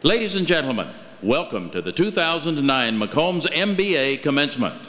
Ladies and gentlemen, welcome to the 2009 McCombs MBA commencement.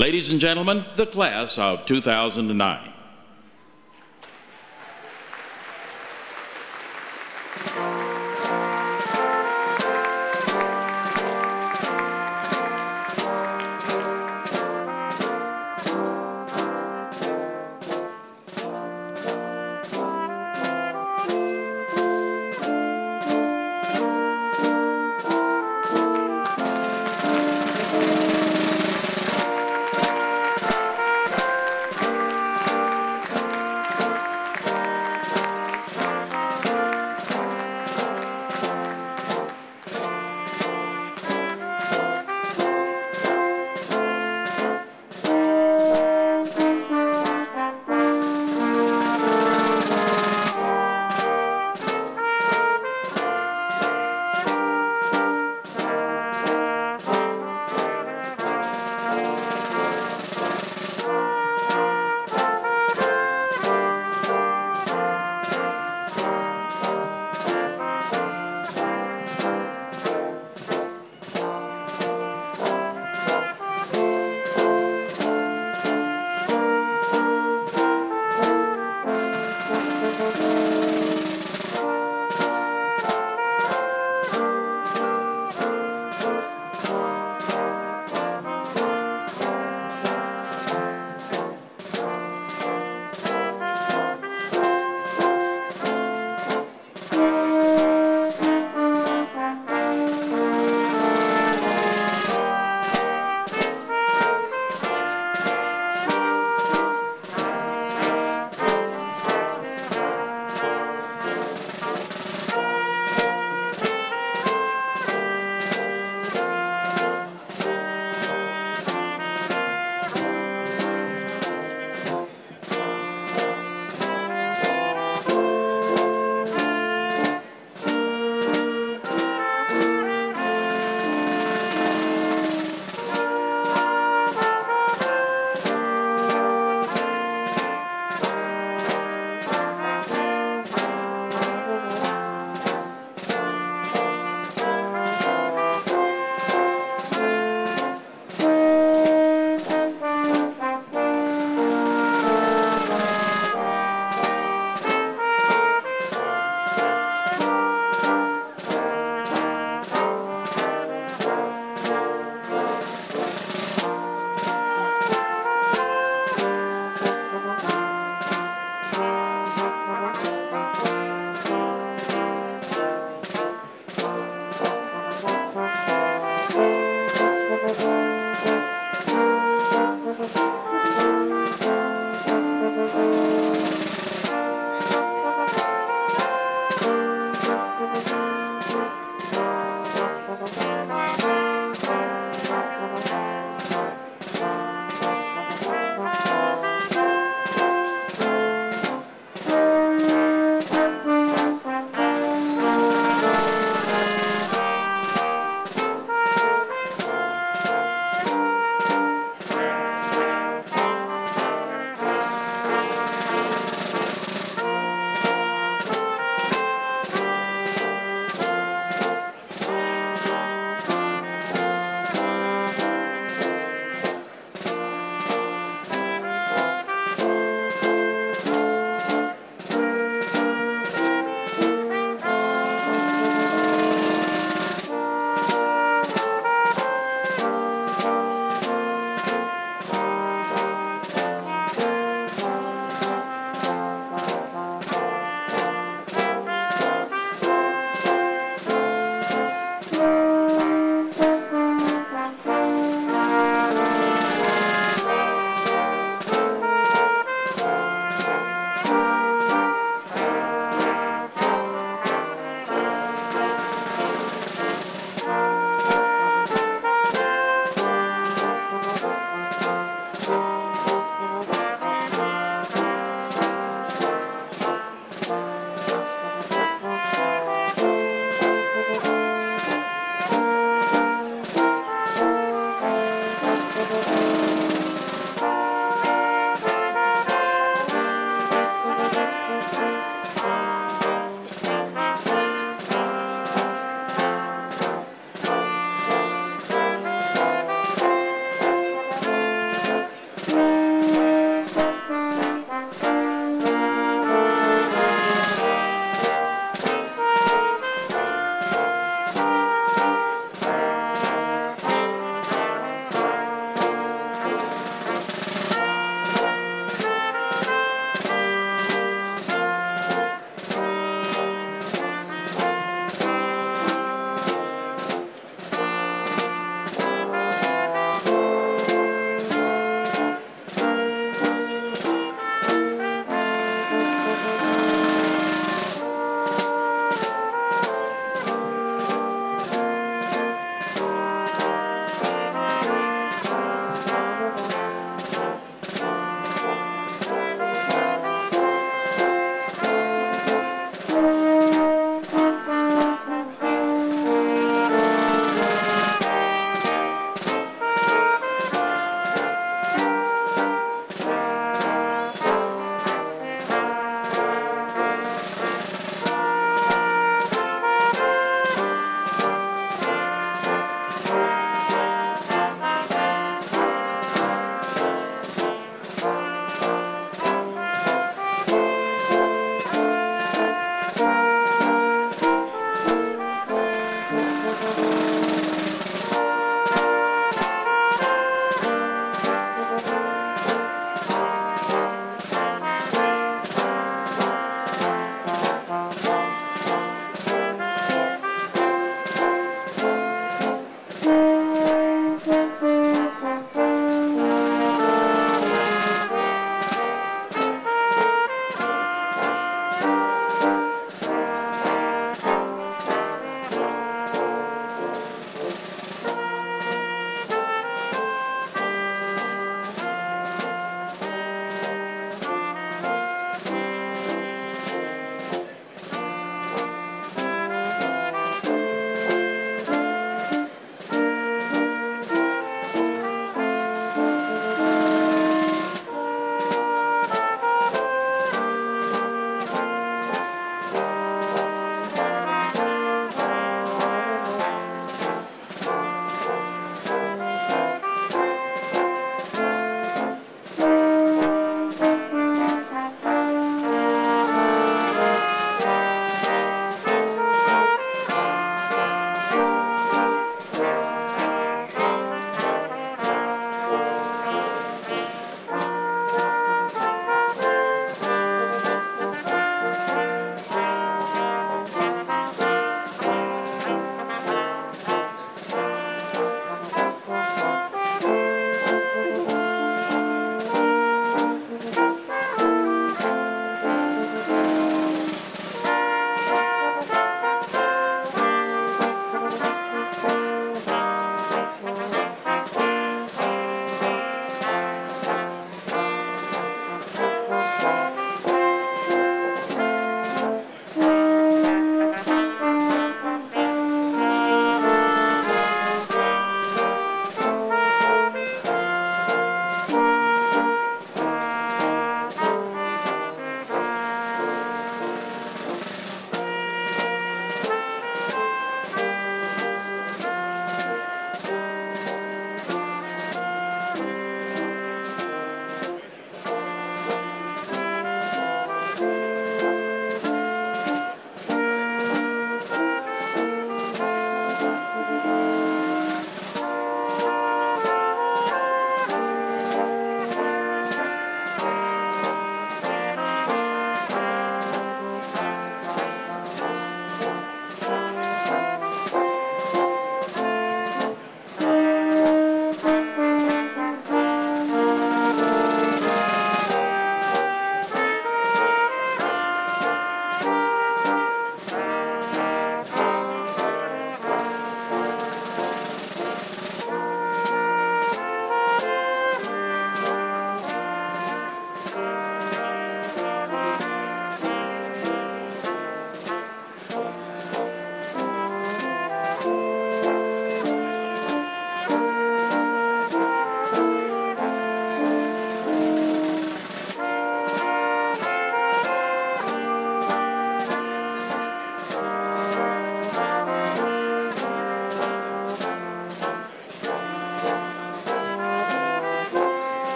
Ladies and gentlemen, the class of 2009.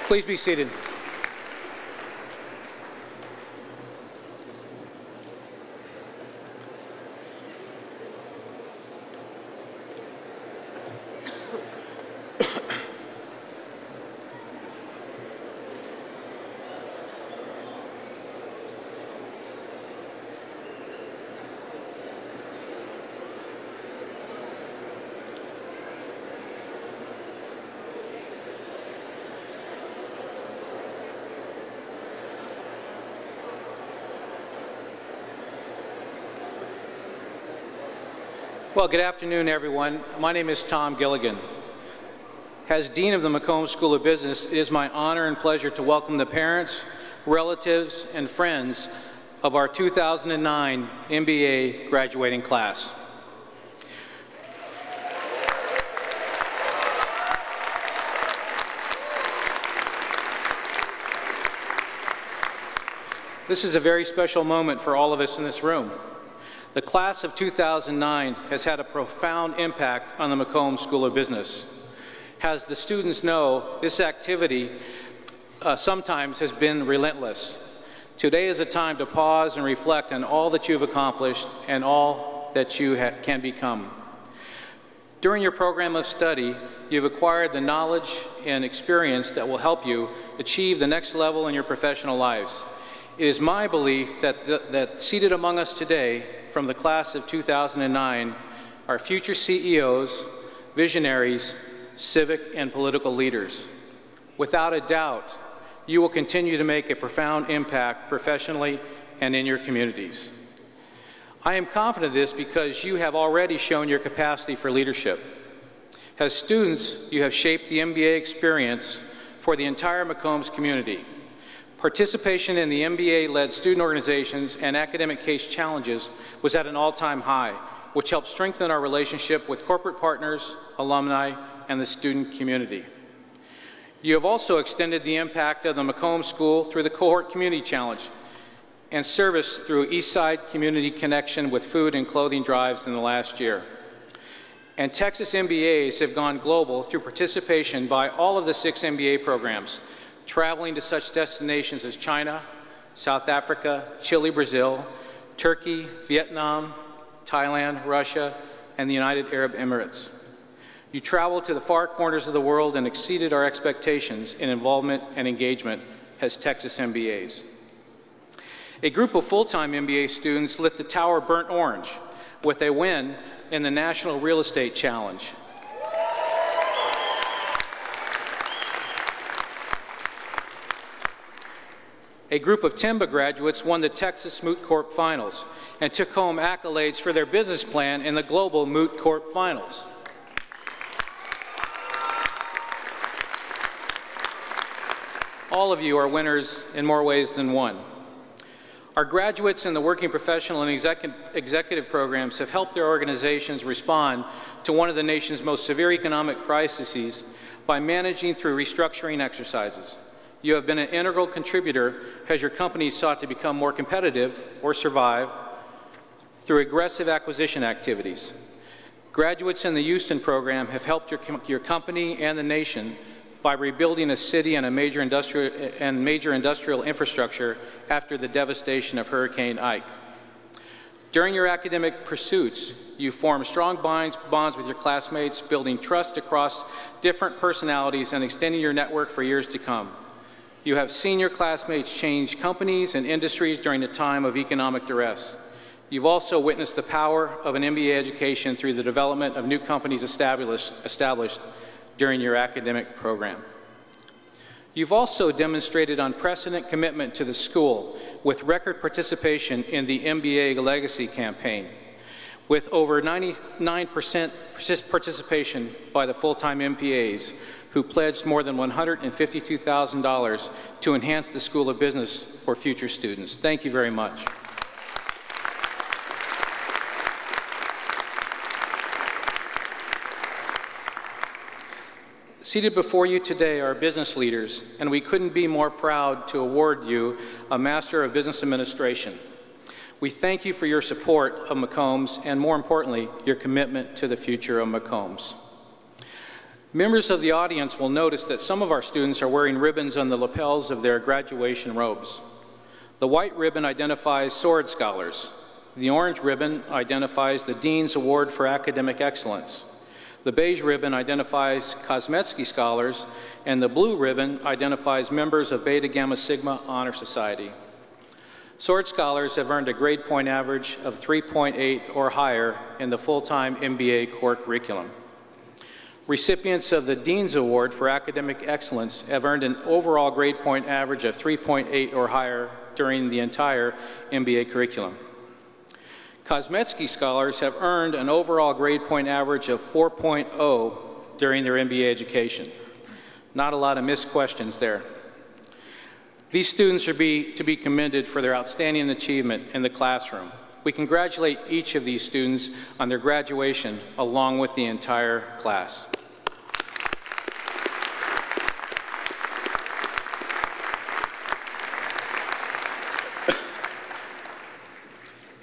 Please be seated. Well, good afternoon, everyone. My name is Tom Gilligan. As Dean of the McCombs School of Business, it is my honor and pleasure to welcome the parents, relatives, and friends of our 2009 MBA graduating class. This is a very special moment for all of us in this room. The class of 2009 has had a profound impact on the McCombs School of Business. As the students know, this activity sometimes has been relentless. Today is a time to pause and reflect on all that you've accomplished and all that you can become. During your program of study, you've acquired the knowledge and experience that will help you achieve the next level in your professional lives. It is my belief that seated among us today from the class of 2009 are future CEOs, visionaries, civic and political leaders. Without a doubt, you will continue to make a profound impact professionally and in your communities. I am confident of this because you have already shown your capacity for leadership. As students, you have shaped the MBA experience for the entire McCombs community. Participation in the MBA-led student organizations and academic case challenges was at an all-time high, which helped strengthen our relationship with corporate partners, alumni, and the student community. You have also extended the impact of the McCombs School through the Cohort Community Challenge and service through Eastside Community Connection with food and clothing drives in the last year. And Texas MBAs have gone global through participation by all of the 6 MBA programs, traveling to such destinations as China, South Africa, Chile, Brazil, Turkey, Vietnam, Thailand, Russia, and the United Arab Emirates. You traveled to the far corners of the world and exceeded our expectations in involvement and engagement as Texas MBAs. A group of full-time MBA students lit the tower burnt orange with a win in the National Real Estate Challenge. A group of TIMBA graduates won the Texas Moot Corp Finals and took home accolades for their business plan in the Global Moot Corp Finals. All of you are winners in more ways than one. Our graduates in the working professional and executive programs have helped their organizations respond to one of the nation's most severe economic crises by managing through restructuring exercises. You have been an integral contributor as your companies sought to become more competitive or survive through aggressive acquisition activities. Graduates in the Houston program have helped your company and the nation by rebuilding a city and a major industrial infrastructure after the devastation of Hurricane Ike. During your academic pursuits, you formed strong bonds with your classmates, building trust across different personalities and extending your network for years to come. You have seen your classmates change companies and industries during a time of economic duress. You've also witnessed the power of an MBA education through the development of new companies established during your academic program. You've also demonstrated unprecedented commitment to the school with record participation in the MBA Legacy campaign, with over 99% participation by the full-time MBAs who pledged more than $152,000 to enhance the School of Business for future students. Thank you very much. Seated before you today are business leaders, and we couldn't be more proud to award you a Master of Business Administration. We thank you for your support of McCombs and, more importantly, your commitment to the future of McCombs. Members of the audience will notice that some of our students are wearing ribbons on the lapels of their graduation robes. The white ribbon identifies Sword Scholars. The orange ribbon identifies the Dean's Award for Academic Excellence. The beige ribbon identifies Kosmetsky Scholars, and the blue ribbon identifies members of Beta Gamma Sigma Honor Society. Sword Scholars have earned a grade point average of 3.8 or higher in the full-time MBA core curriculum. Recipients of the Dean's Award for Academic Excellence have earned an overall grade point average of 3.8 or higher during the entire MBA curriculum. Kosmetsky Scholars have earned an overall grade point average of 4.0 during their MBA education. Not a lot of missed questions there. These students are to be commended for their outstanding achievement in the classroom. We congratulate each of these students on their graduation along with the entire class.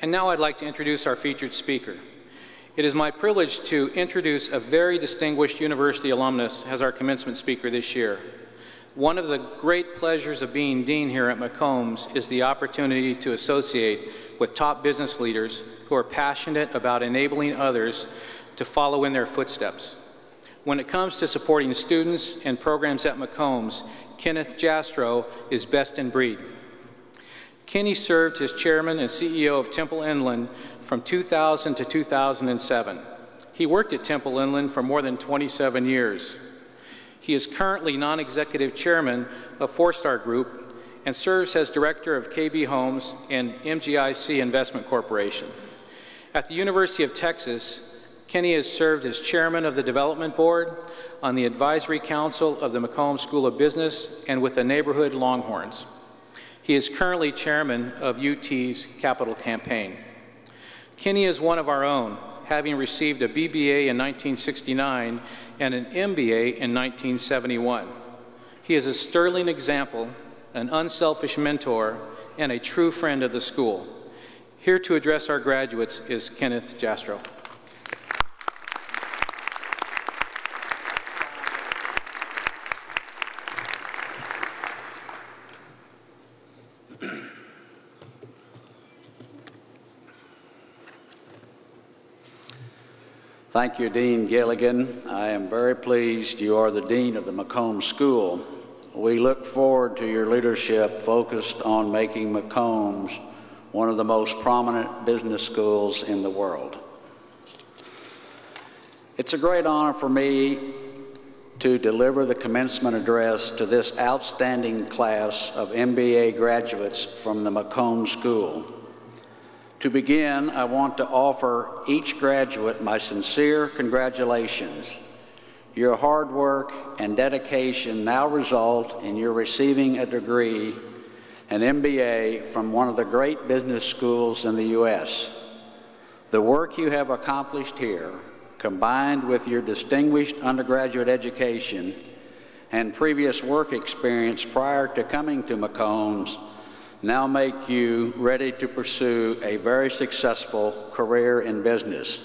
And now I'd like to introduce our featured speaker. It is my privilege to introduce a very distinguished university alumnus as our commencement speaker this year. One of the great pleasures of being dean here at McCombs is the opportunity to associate with top business leaders who are passionate about enabling others to follow in their footsteps. When it comes to supporting students and programs at McCombs, Kenneth Jastrow is best in breed. Kenny served as chairman and CEO of Temple Inland from 2000 to 2007. He worked at Temple Inland for more than 27 years. He is currently non-executive chairman of Four Star Group and serves as director of KB Homes and MGIC Investment Corporation. At the University of Texas, Kenny has served as chairman of the Development Board, on the Advisory Council of the McCombs School of Business, and with the Neighborhood Longhorns. He is currently chairman of UT's Capital Campaign. Kenny is one of our own, having received a BBA in 1969 and an MBA in 1971. He is a sterling example, an unselfish mentor, and a true friend of the school. Here to address our graduates is Kenneth Jastrow. Thank you, Dean Gilligan. I am very pleased you are the Dean of the McCombs School. We look forward to your leadership focused on making McCombs one of the most prominent business schools in the world. It's a great honor for me to deliver the commencement address to this outstanding class of MBA graduates from the McCombs School. To begin, I want to offer each graduate my sincere congratulations. Your hard work and dedication now result in your receiving a degree, an MBA, from one of the great business schools in the U.S. The work you have accomplished here, combined with your distinguished undergraduate education and previous work experience prior to coming to McCombs, now make you ready to pursue a very successful career in business.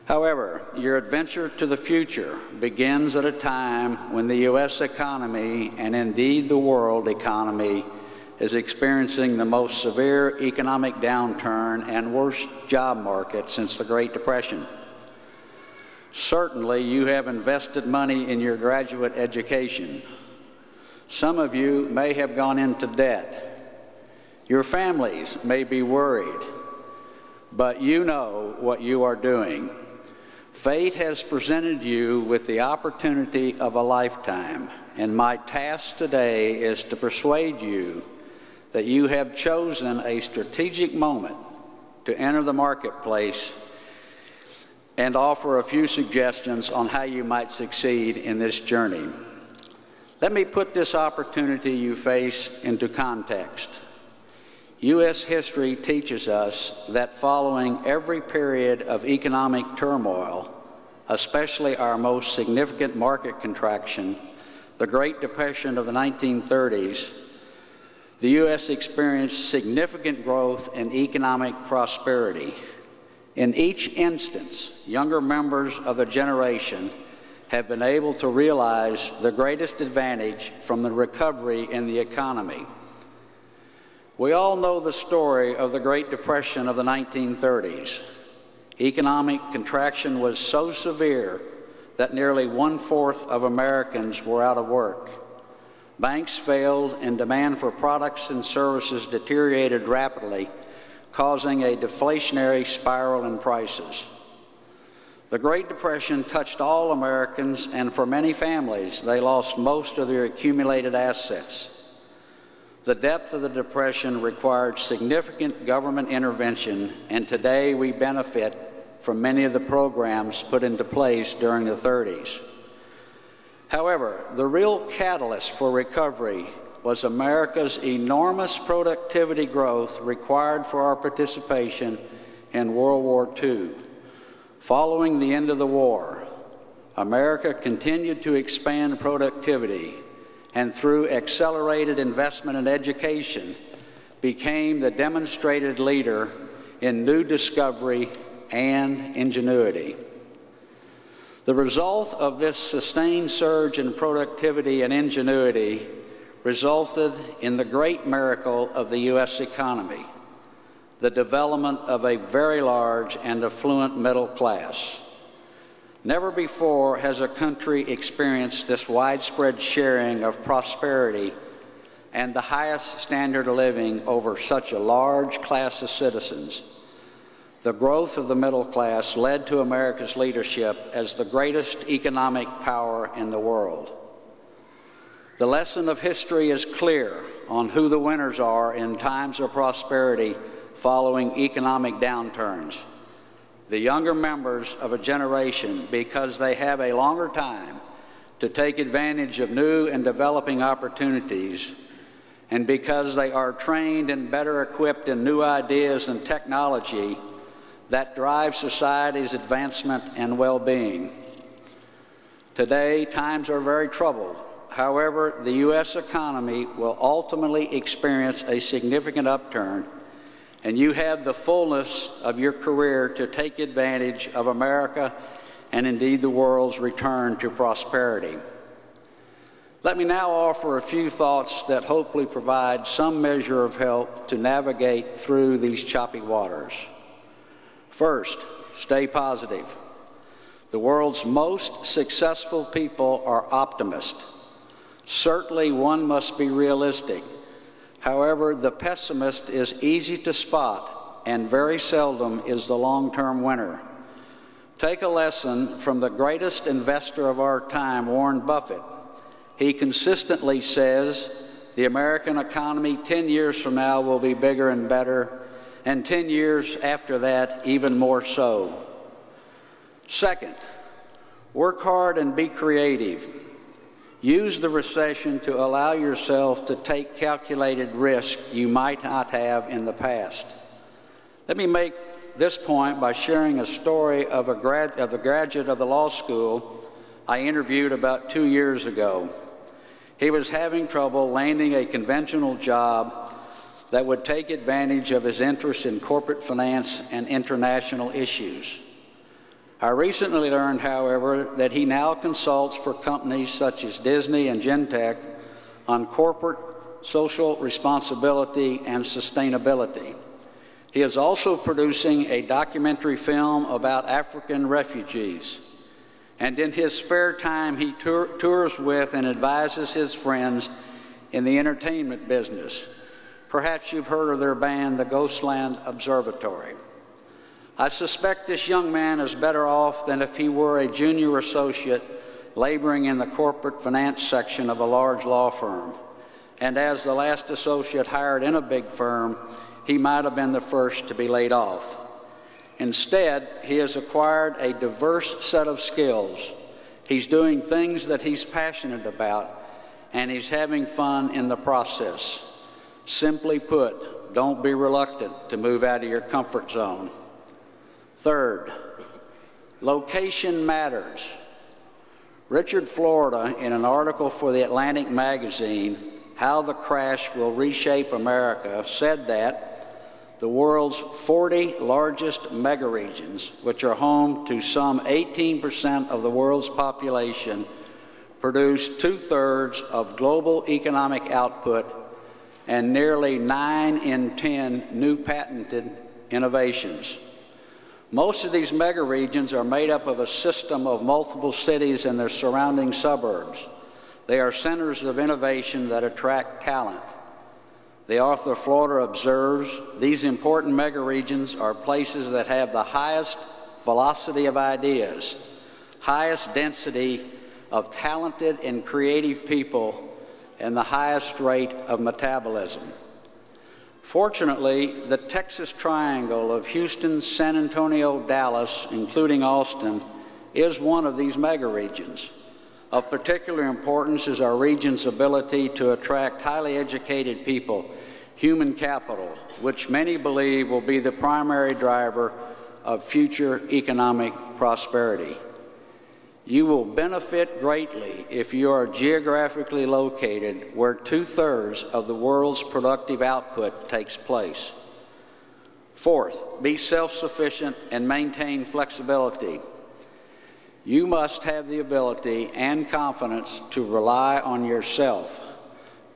However, your adventure to the future begins at a time when the U.S. economy, and indeed the world economy, is experiencing the most severe economic downturn and worst job market since the Great Depression. Certainly, you have invested money in your graduate education. Some of you may have gone into debt. Your families may be worried, but you know what you are doing. Fate has presented you with the opportunity of a lifetime, and my task today is to persuade you that you have chosen a strategic moment to enter the marketplace and offer a few suggestions on how you might succeed in this journey. Let me put this opportunity you face into context. U.S. history teaches us that following every period of economic turmoil, especially our most significant market contraction, the Great Depression of the 1930s, the U.S. experienced significant growth and economic prosperity. In each instance, younger members of the generation have been able to realize the greatest advantage from the recovery in the economy. We all know the story of the Great Depression of the 1930s. Economic contraction was so severe that nearly 1/4 of Americans were out of work. Banks failed and demand for products and services deteriorated rapidly, causing a deflationary spiral in prices. The Great Depression touched all Americans, and for many families, they lost most of their accumulated assets. The depth of the Depression required significant government intervention, and today we benefit from many of the programs put into place during the 30s. However, the real catalyst for recovery was America's enormous productivity growth required for our participation in World War II. Following the end of the war, America continued to expand productivity and through accelerated investment in education became the demonstrated leader in new discovery and ingenuity. The result of this sustained surge in productivity and ingenuity resulted in the great miracle of the U.S. economy, the development of a very large and affluent middle class. Never before has a country experienced this widespread sharing of prosperity and the highest standard of living over such a large class of citizens. The growth of the middle class led to America's leadership as the greatest economic power in the world. The lesson of history is clear on who the winners are in times of prosperity following economic downturns. The younger members of a generation, because they have a longer time to take advantage of new and developing opportunities, and because they are trained and better equipped in new ideas and technology that drive society's advancement and well-being. Today, times are very troubled. However, the U.S. economy will ultimately experience a significant upturn, and you have the fullness of your career to take advantage of America and indeed the world's return to prosperity. Let me now offer a few thoughts that hopefully provide some measure of help to navigate through these choppy waters. First, stay positive. The world's most successful people are optimists. Certainly one must be realistic. However, the pessimist is easy to spot and very seldom is the long-term winner. Take a lesson from the greatest investor of our time, Warren Buffett. He consistently says the American economy 10 years from now will be bigger and better, and 10 years after that, even more so. Second, work hard and be creative. Use the recession to allow yourself to take calculated risk you might not have in the past. Let me make this point by sharing a story of the graduate of the law school I interviewed about 2 years ago. He was having trouble landing a conventional job that would take advantage of his interest in corporate finance and international issues. I recently learned, however, that he now consults for companies such as Disney and Genentech on corporate social responsibility and sustainability. He is also producing a documentary film about African refugees. And in his spare time, he tours with and advises his friends in the entertainment business. Perhaps you've heard of their band, the Ghostland Observatory. I suspect this young man is better off than if he were a junior associate laboring in the corporate finance section of a large law firm. And as the last associate hired in a big firm, he might have been the first to be laid off. Instead, he has acquired a diverse set of skills. He's doing things that he's passionate about, and he's having fun in the process. Simply put, don't be reluctant to move out of your comfort zone. Third, location matters. Richard Florida, in an article for the Atlantic magazine, How the Crash Will Reshape America, said that the world's 40 largest megaregions, which are home to some 18% of the world's population, produce 2/3 of global economic output and nearly 9 in 10 new patented innovations. Most of these megaregions are made up of a system of multiple cities and their surrounding suburbs. They are centers of innovation that attract talent. The author Florida observes, these important megaregions are places that have the highest velocity of ideas, highest density of talented and creative people, and the highest rate of metabolism. Fortunately, the Texas Triangle of Houston, San Antonio, Dallas, including Austin, is one of these megaregions. Of particular importance is our region's ability to attract highly educated people, human capital, which many believe will be the primary driver of future economic prosperity. You will benefit greatly if you are geographically located where 2/3 of the world's productive output takes place. Fourth, be self-sufficient and maintain flexibility. You must have the ability and confidence to rely on yourself.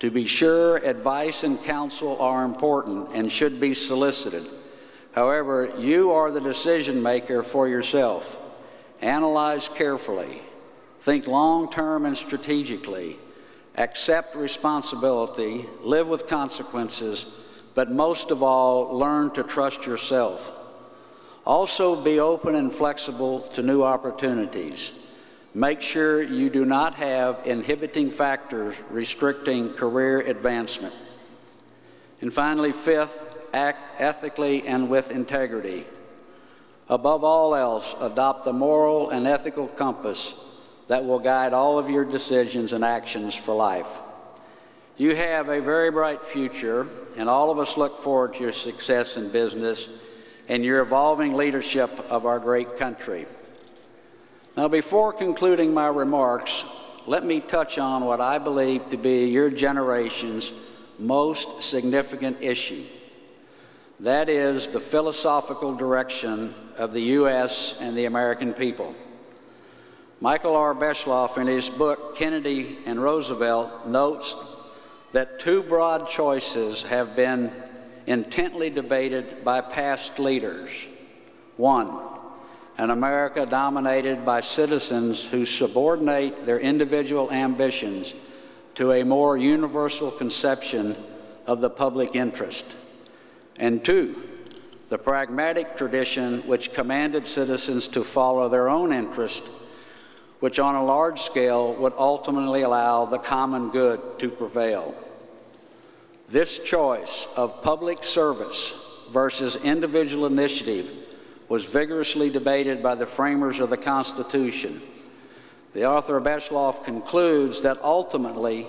To be sure, advice and counsel are important and should be solicited. However, you are the decision maker for yourself. Analyze carefully. Think long-term and strategically. Accept responsibility. Live with consequences. But most of all, learn to trust yourself. Also, be open and flexible to new opportunities. Make sure you do not have inhibiting factors restricting career advancement. And finally, fifth, act ethically and with integrity. Above all else, adopt the moral and ethical compass that will guide all of your decisions and actions for life. You have a very bright future, and all of us look forward to your success in business and your evolving leadership of our great country. Now, before concluding my remarks, let me touch on what I believe to be your generation's most significant issue. That is the philosophical direction of the U.S. and the American people. Michael R. Beschloss, in his book, Kennedy and Roosevelt, notes that two broad choices have been intently debated by past leaders. One, an America dominated by citizens who subordinate their individual ambitions to a more universal conception of the public interest. And two, the pragmatic tradition which commanded citizens to follow their own interest, which on a large scale would ultimately allow the common good to prevail. This choice of public service versus individual initiative was vigorously debated by the framers of the Constitution. The author Beschloss concludes that ultimately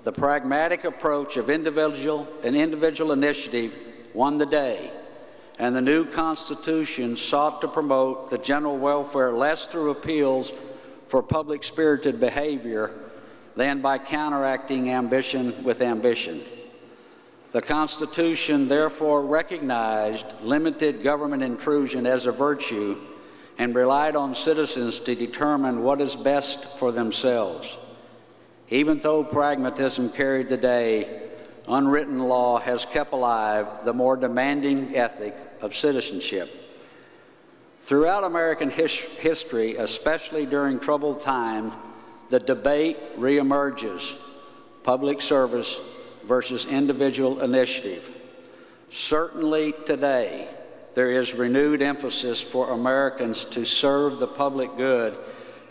the pragmatic approach of individual initiative won the day, and the new Constitution sought to promote the general welfare less through appeals for public-spirited behavior than by counteracting ambition with ambition. The Constitution therefore recognized limited government intrusion as a virtue and relied on citizens to determine what is best for themselves. Even though pragmatism carried the day, unwritten law has kept alive the more demanding ethic of citizenship. Throughout American history, especially during troubled times, the debate reemerges: public service versus individual initiative. Certainly today, there is renewed emphasis for Americans to serve the public good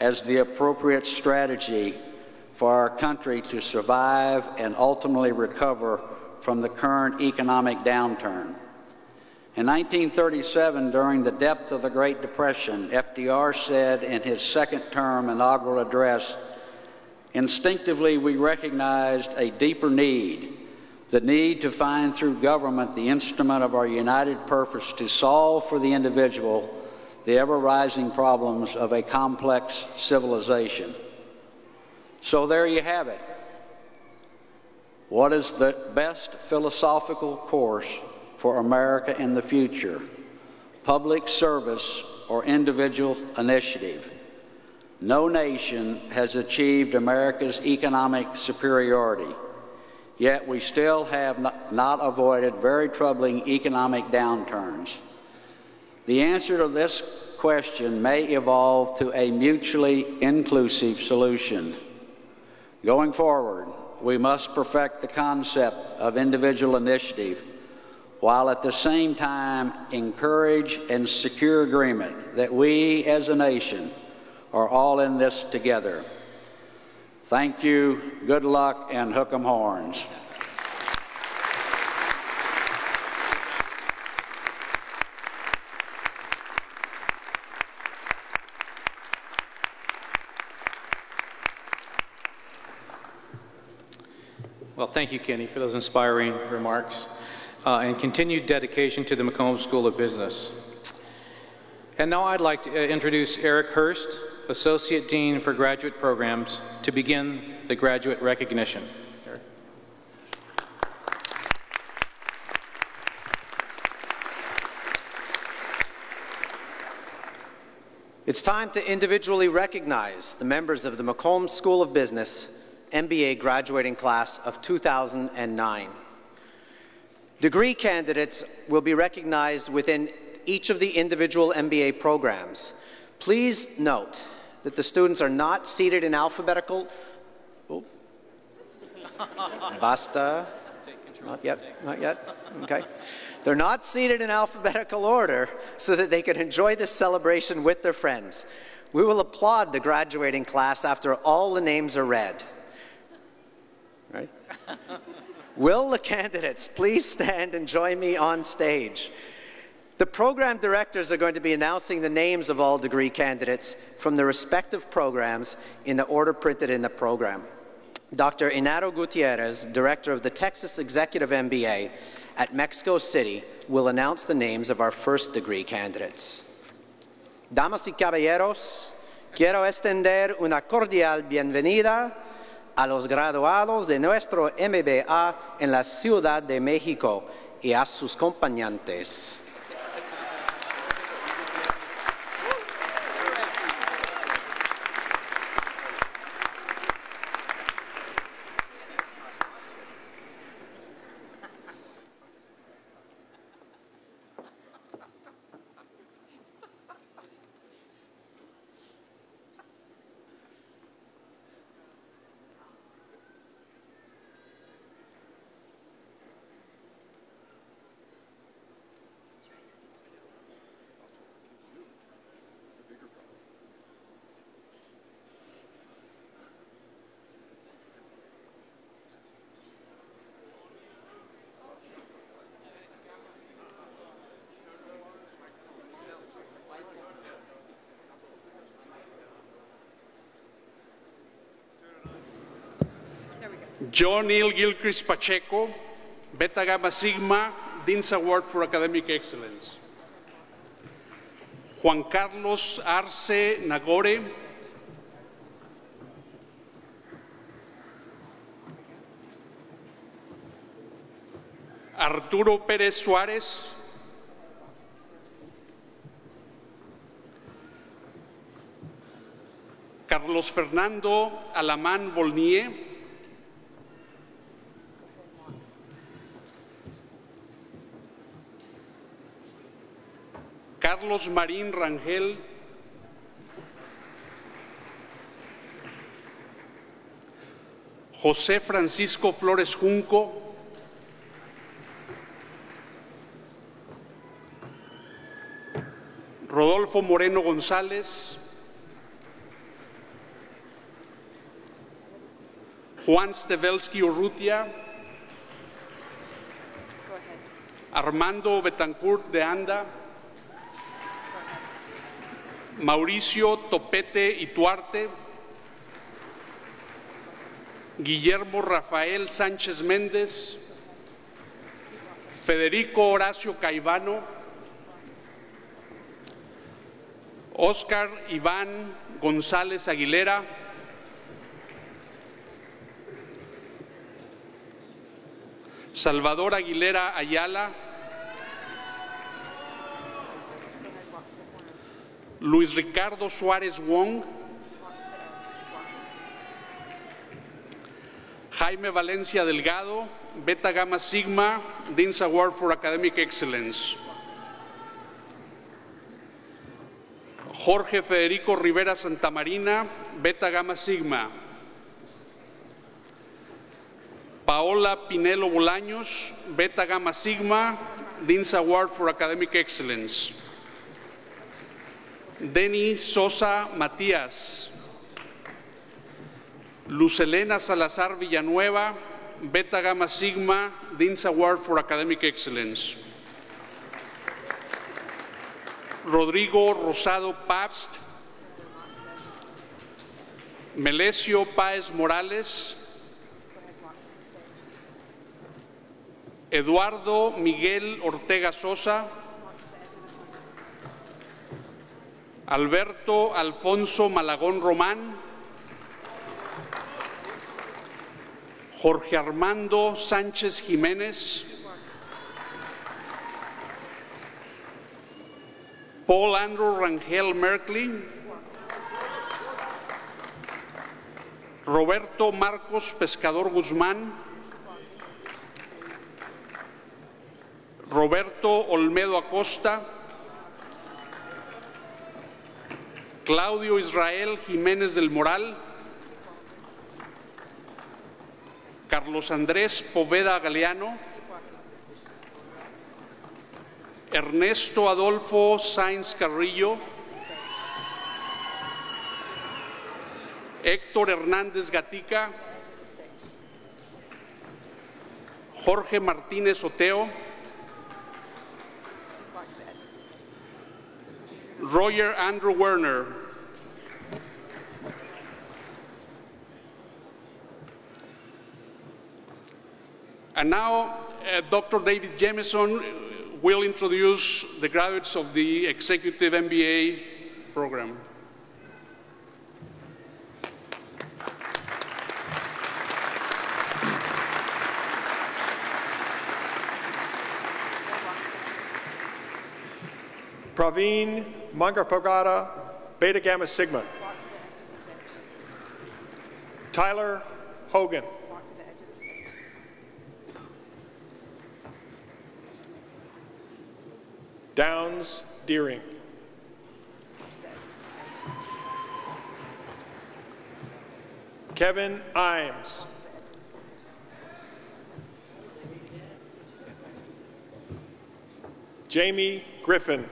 as the appropriate strategy for our country to survive and ultimately recover from the current economic downturn. In 1937, during the depth of the Great Depression, FDR said in his second-term inaugural address, "Instinctively, we recognized a deeper need, the need to find through government the instrument of our united purpose to solve for the individual the ever-rising problems of a complex civilization." So there you have it. What is the best philosophical course for America in the future, public service or individual initiative. No nation has achieved America's economic superiority, yet we still have not avoided very troubling economic downturns. The answer to this question may evolve to a mutually inclusive solution. Going forward, we must perfect the concept of individual initiative, while at the same time encourage and secure agreement that we as a nation are all in this together. Thank you, good luck, and hook 'em horns. Well, thank you, Kenny, for those inspiring remarks and continued dedication to the McCombs School of Business. And now I'd like to introduce Eric Hurst, Associate Dean for Graduate Programs, to begin the graduate recognition. Eric. It's time to individually recognize the members of the McCombs School of Business MBA graduating class of 2009. Degree candidates will be recognized within each of the individual MBA programs. Please note that the students are not seated in alphabetical... Oh. Basta. Not yet, not yet. Okay. They're not seated in alphabetical order so that they can enjoy this celebration with their friends. We will applaud the graduating class after all the names are read. Right? Will the candidates please stand and join me on stage? The program directors are going to be announcing the names of all degree candidates from the respective programs in the order printed in the program. Dr. Inato Gutierrez, director of the Texas Executive MBA at Mexico City, will announce the names of our first degree candidates. Damas y caballeros, quiero extender una cordial bienvenida a los graduados de nuestro MBA en la Ciudad de México y a sus acompañantes. John Neil Gilchrist Pacheco, Beta Gamma Sigma, Dean's Award for Academic Excellence. Juan Carlos Arce Nagore, Arturo Pérez Suárez, Carlos Fernando Alamán Volnier, Carlos Marín Rangel, José Francisco Flores Junco, Rodolfo Moreno González, Juan Stevelsky Urrutia, Armando Betancourt de Anda, Mauricio Topete Ituarte, Guillermo Rafael Sánchez Méndez, Federico Horacio Caivano, Óscar Iván González Aguilera, Salvador Aguilera Ayala, Luis Ricardo Suárez Wong, Jaime Valencia Delgado, Beta Gamma Sigma, Dean's Award for Academic Excellence. Jorge Federico Rivera Santamarina, Beta Gamma Sigma. Paola Pinelo Bolaños, Beta Gamma Sigma, Dean's Award for Academic Excellence. Denny Sosa Matías. Lucelena Salazar Villanueva, Beta Gamma Sigma, Dean's Award for Academic Excellence. Rodrigo Rosado Pabst. Melesio Páez Morales. Eduardo Miguel Ortega Sosa. Alberto Alfonso Malagón Román. Jorge Armando Sánchez Jiménez. Paul Andrew Rangel Merkley. Roberto Marcos Pescador Guzmán. Roberto Olmedo Acosta. Claudio Israel Jiménez del Moral. Carlos Andrés Poveda Galeano. Ernesto Adolfo Sáenz Carrillo. Héctor Hernández Gatica. Jorge Martínez Oteo. Roger Andrew Werner. And now, Dr. David Jemison will introduce the graduates of the Executive MBA program. Praveen Mangarpagada, Beta Gamma Sigma. Tyler Hogan. Downs Deering. Kevin Imes. Jamie Griffin.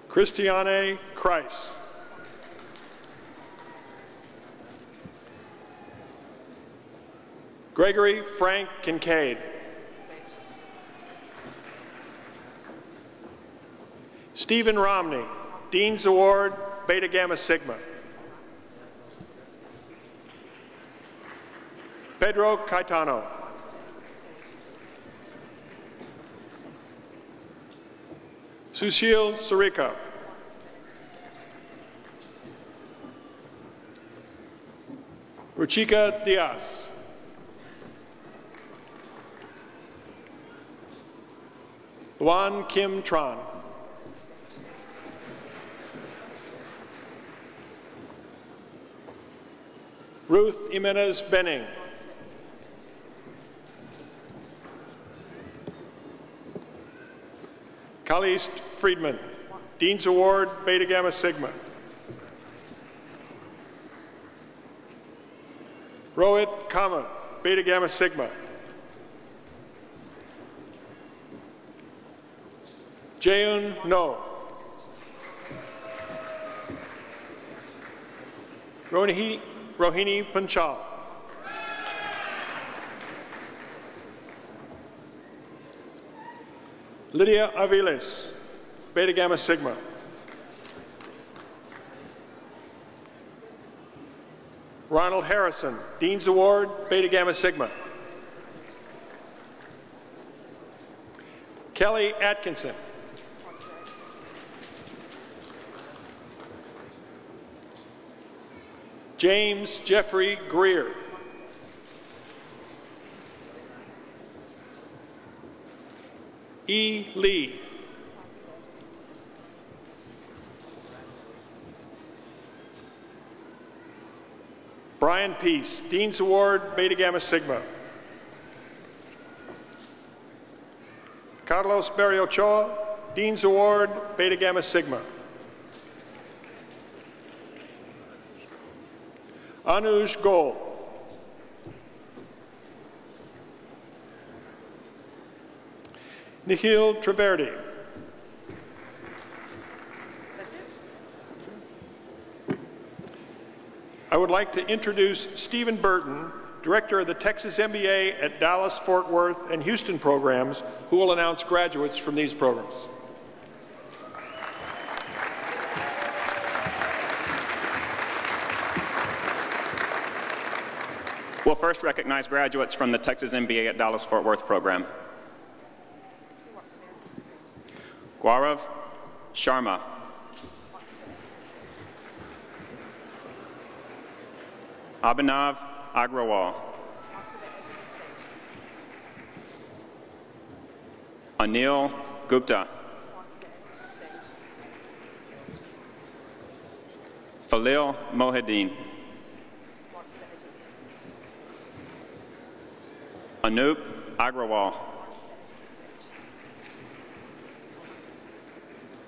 Christiane Kreis. Gregory Frank Kincaid. Stephen Romney, Dean's Award, Beta Gamma Sigma. Pedro Caetano. Sushil Sarika. Ruchika Diaz. Luan Kim Tran. Ruth Jimenez Benning. Kalist Friedman, Dean's Award, Beta Gamma Sigma. Rohit Kamath, Beta Gamma Sigma. Jaeun No. Rohini Panchal. Lydia Aviles, Beta Gamma Sigma. Ronald Harrison, Dean's Award, Beta Gamma Sigma. Kelly Atkinson. James Jeffrey Greer. E. Lee. Brian Peace, Dean's Award, Beta Gamma Sigma. Carlos Berriochoa, Dean's Award, Beta Gamma Sigma. Anuj Goel. Nikhil Triverdi. I would like to introduce Stephen Burton, Director of the Texas MBA at Dallas, Fort Worth, and Houston programs, who will announce graduates from these programs. We'll first recognize graduates from the Texas MBA at Dallas, Fort Worth program. Gaurav Sharma. Abhinav Agrawal. Anil Gupta. Falil Mohideen. Anup Agrawal.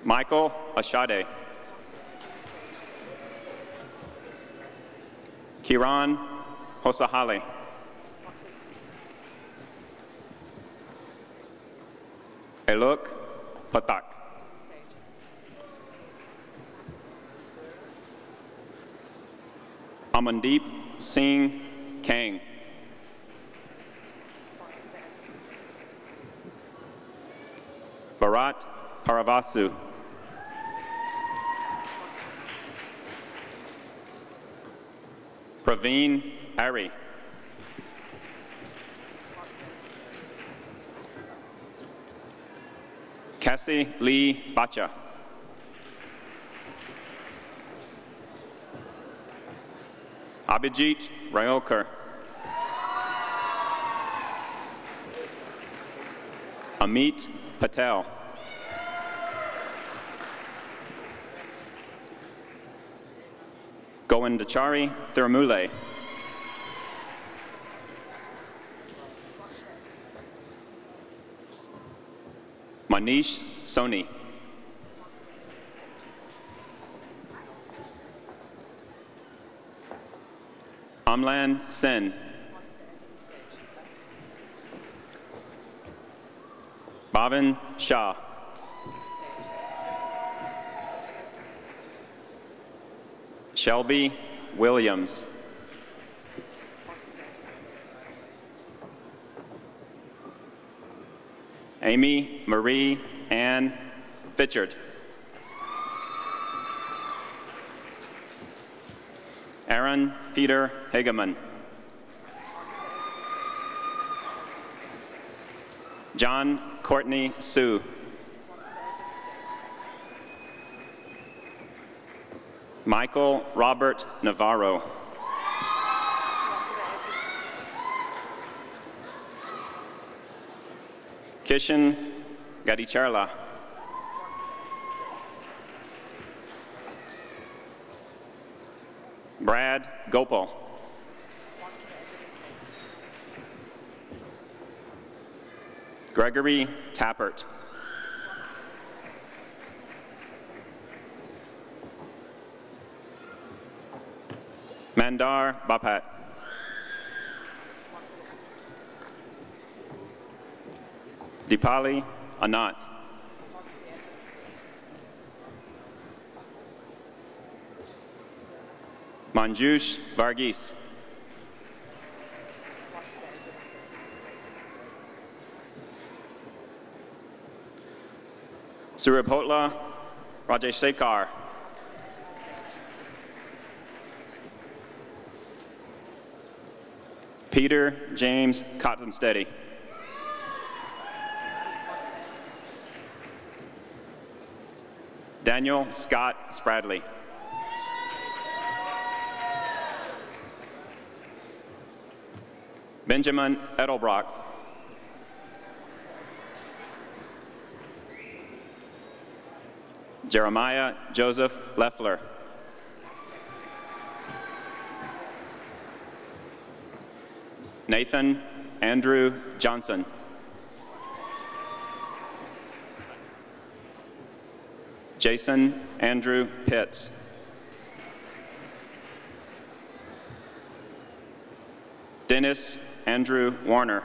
Michael Ashade. Kiran Hosahali. Alok Patak. Amandeep Singh Kang. Bharat Paravasu. Praveen Ari. Cassie Lee Bacha. Abhijit Rayolkar. Amit Patel. Govindachari Thirumule. Manish Soni. Amlan Sen. Bhavin Shah. Shelby Williams. Amy Marie Ann Fitchard. Aaron Peter Hageman. John Courtney Sue. Michael Robert Navarro. Kishan Gadicharla. Brad Gopal. Gregory Tappert. Mandar Bapat. Dipali Anath. Manjush Varghese. Surabhotla Rajesh Sekar. Peter James Cottonsteady. Daniel Scott Spradley. Benjamin Edelbrock. Jeremiah Joseph Leffler. Nathan Andrew Johnson. Jason Andrew Pitts. Dennis Andrew Warner.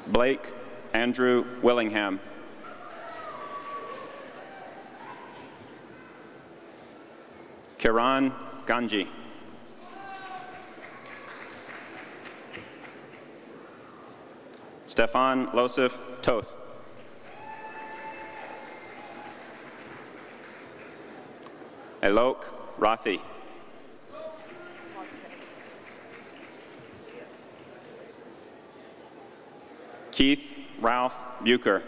Blake Andrew Willingham. Kiran Ganji. Stefan Losif Toth. Alok Rathi. Keith Ralph Bucher.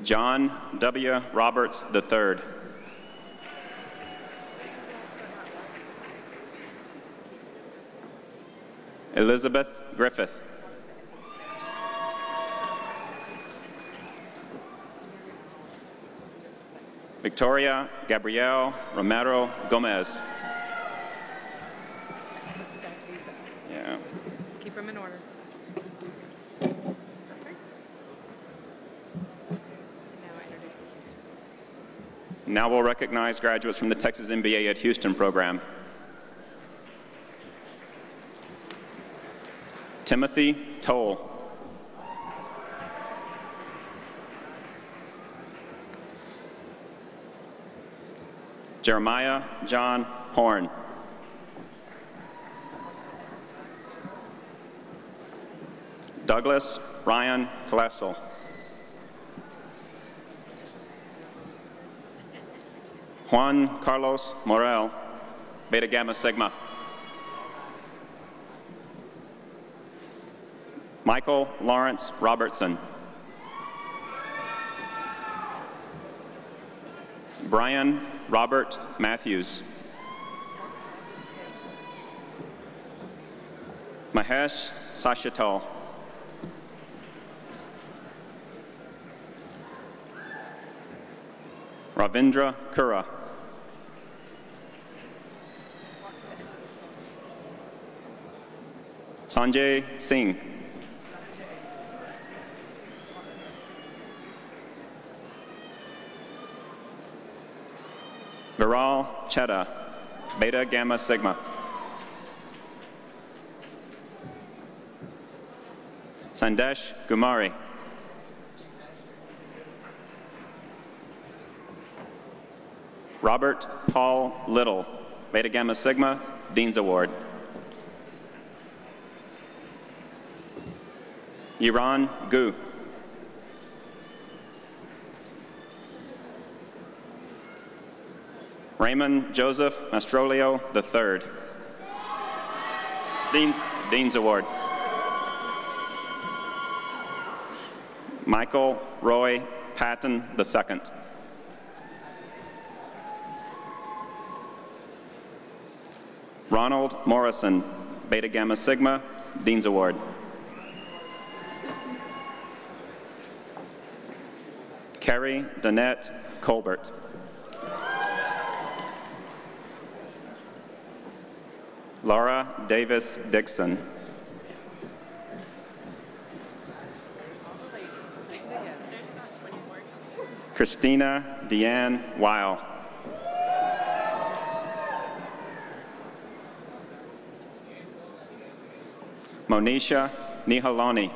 John W. Roberts III. Elizabeth Griffith. Victoria Gabrielle Romero Gomez. Yeah. Keep them in order. Perfect. Now I introduce the Houston. Now we'll recognize graduates from the Texas MBA at Houston program. Timothy Toll. Jeremiah John Horn. Douglas Ryan Klessel. Juan Carlos Morel, Beta Gamma Sigma. Michael Lawrence Robertson. Brian Robert Matthews. Mahesh Sashatal. Ravindra Kura. Sanjay Singh. Viral Chetta, Beta Gamma Sigma. Sandesh Gumari. Robert Paul Little, Beta Gamma Sigma, Dean's Award. Iran Gu. Raymond Joseph Mastrolio III, Dean's Award. Michael Roy Patton II. Ronald Morrison, Beta Gamma Sigma, Dean's Award. Carrie Danette Colbert. Laura Davis Dixon. Christina Deanne Weil. Monisha Nihaloni.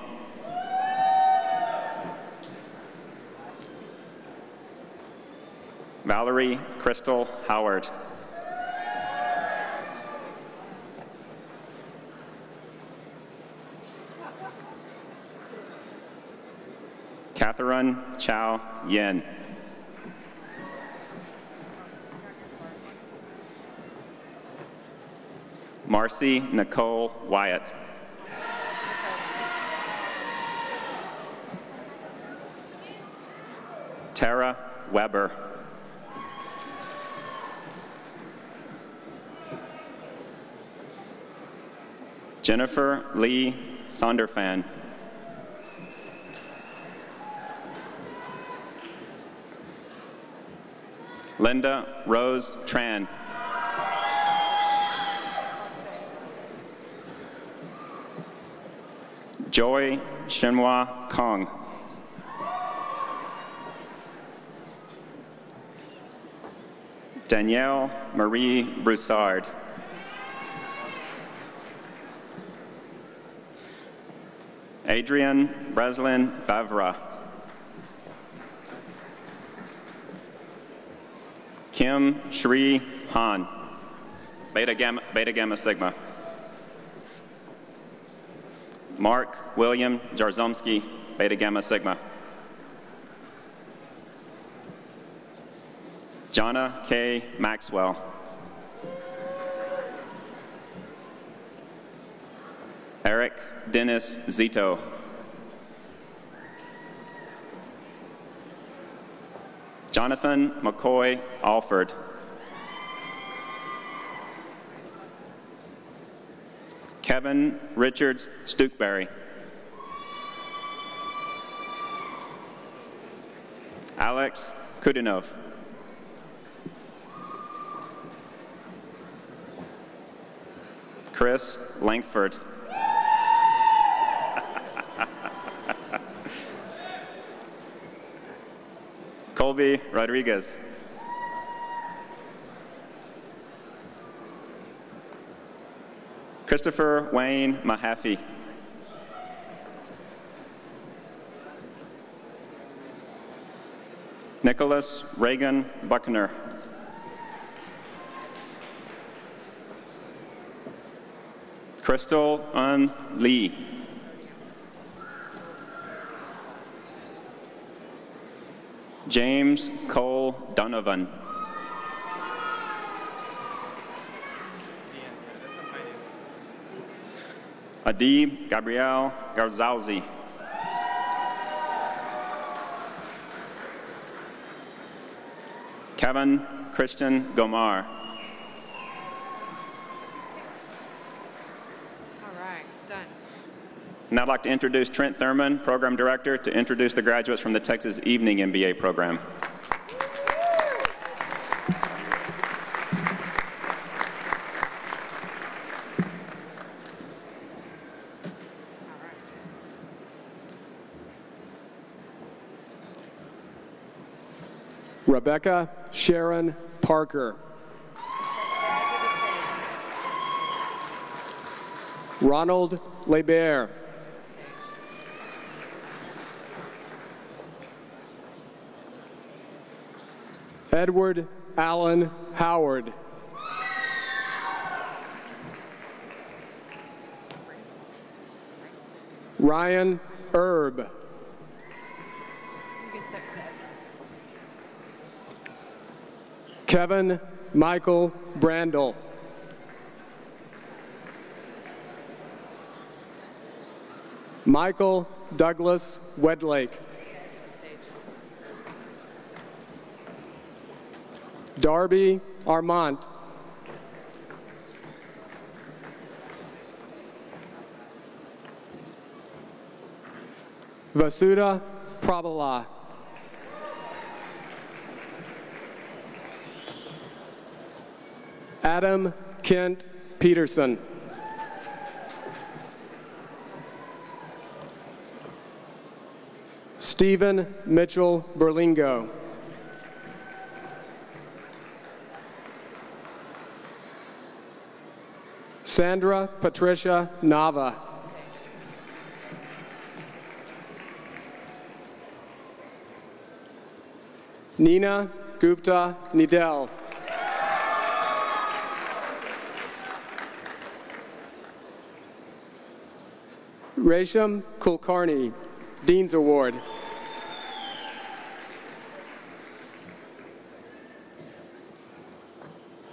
Valerie Crystal Howard. Catherine Chow Yen. Marcy Nicole Wyatt. Tara Weber. Jennifer Lee Sonderfan. Linda Rose Tran. Joy Shenhua Kong. Danielle Marie Broussard. Adrian Breslin Favra. Kim Shri Han. Beta Gamma Sigma. Mark William Jarzomski, Beta Gamma Sigma. Jonna K. Maxwell. Eric Dennis Zito. Jonathan McCoy Alford. Kevin Richards Stukeberry. Alex Kudinov. Chris Langford. Colby Rodriguez. Christopher Wayne Mahaffey. Nicholas Reagan Buckner. Crystal Un Lee. James Cole Donovan. Adib Gabriel Garzalzi. Kevin Christian Gomar. All right, done. And I'd like to introduce Trent Thurman, Program Director, to introduce the graduates from the Texas Evening MBA program. Rebecca Sharon Parker. Ronald Lebert. Edward Allen Howard. Ryan Erb. You can step to the edge. Kevin Michael Brandel. Michael Douglas Wedlake. Darby Armont. Vasudha Prabhala. Adam Kent Peterson. Stephen Mitchell Berlingo. Sandra Patricia Nava. Nina Gupta Nidel. Resham Kulkarni, Dean's Award.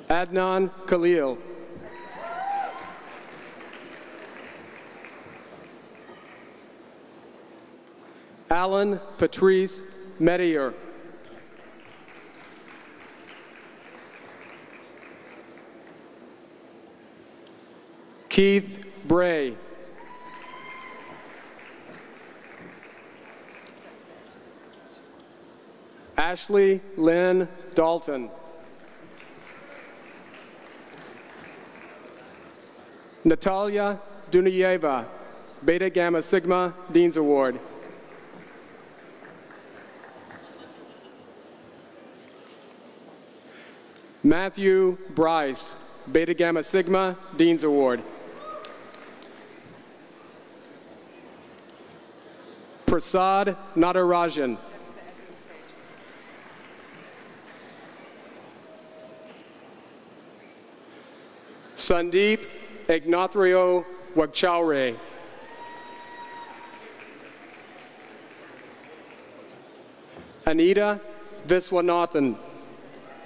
Adnan Khalil. Alan Patrice Medier. Keith Bray. Ashley Lynn Dalton. Natalia Dunayeva, Beta Gamma Sigma, Dean's Award. Matthew Bryce, Beta Gamma Sigma, Dean's Award. Prasad Natarajan. Sandeep Ignacio Wagchaure. Anita Viswanathan,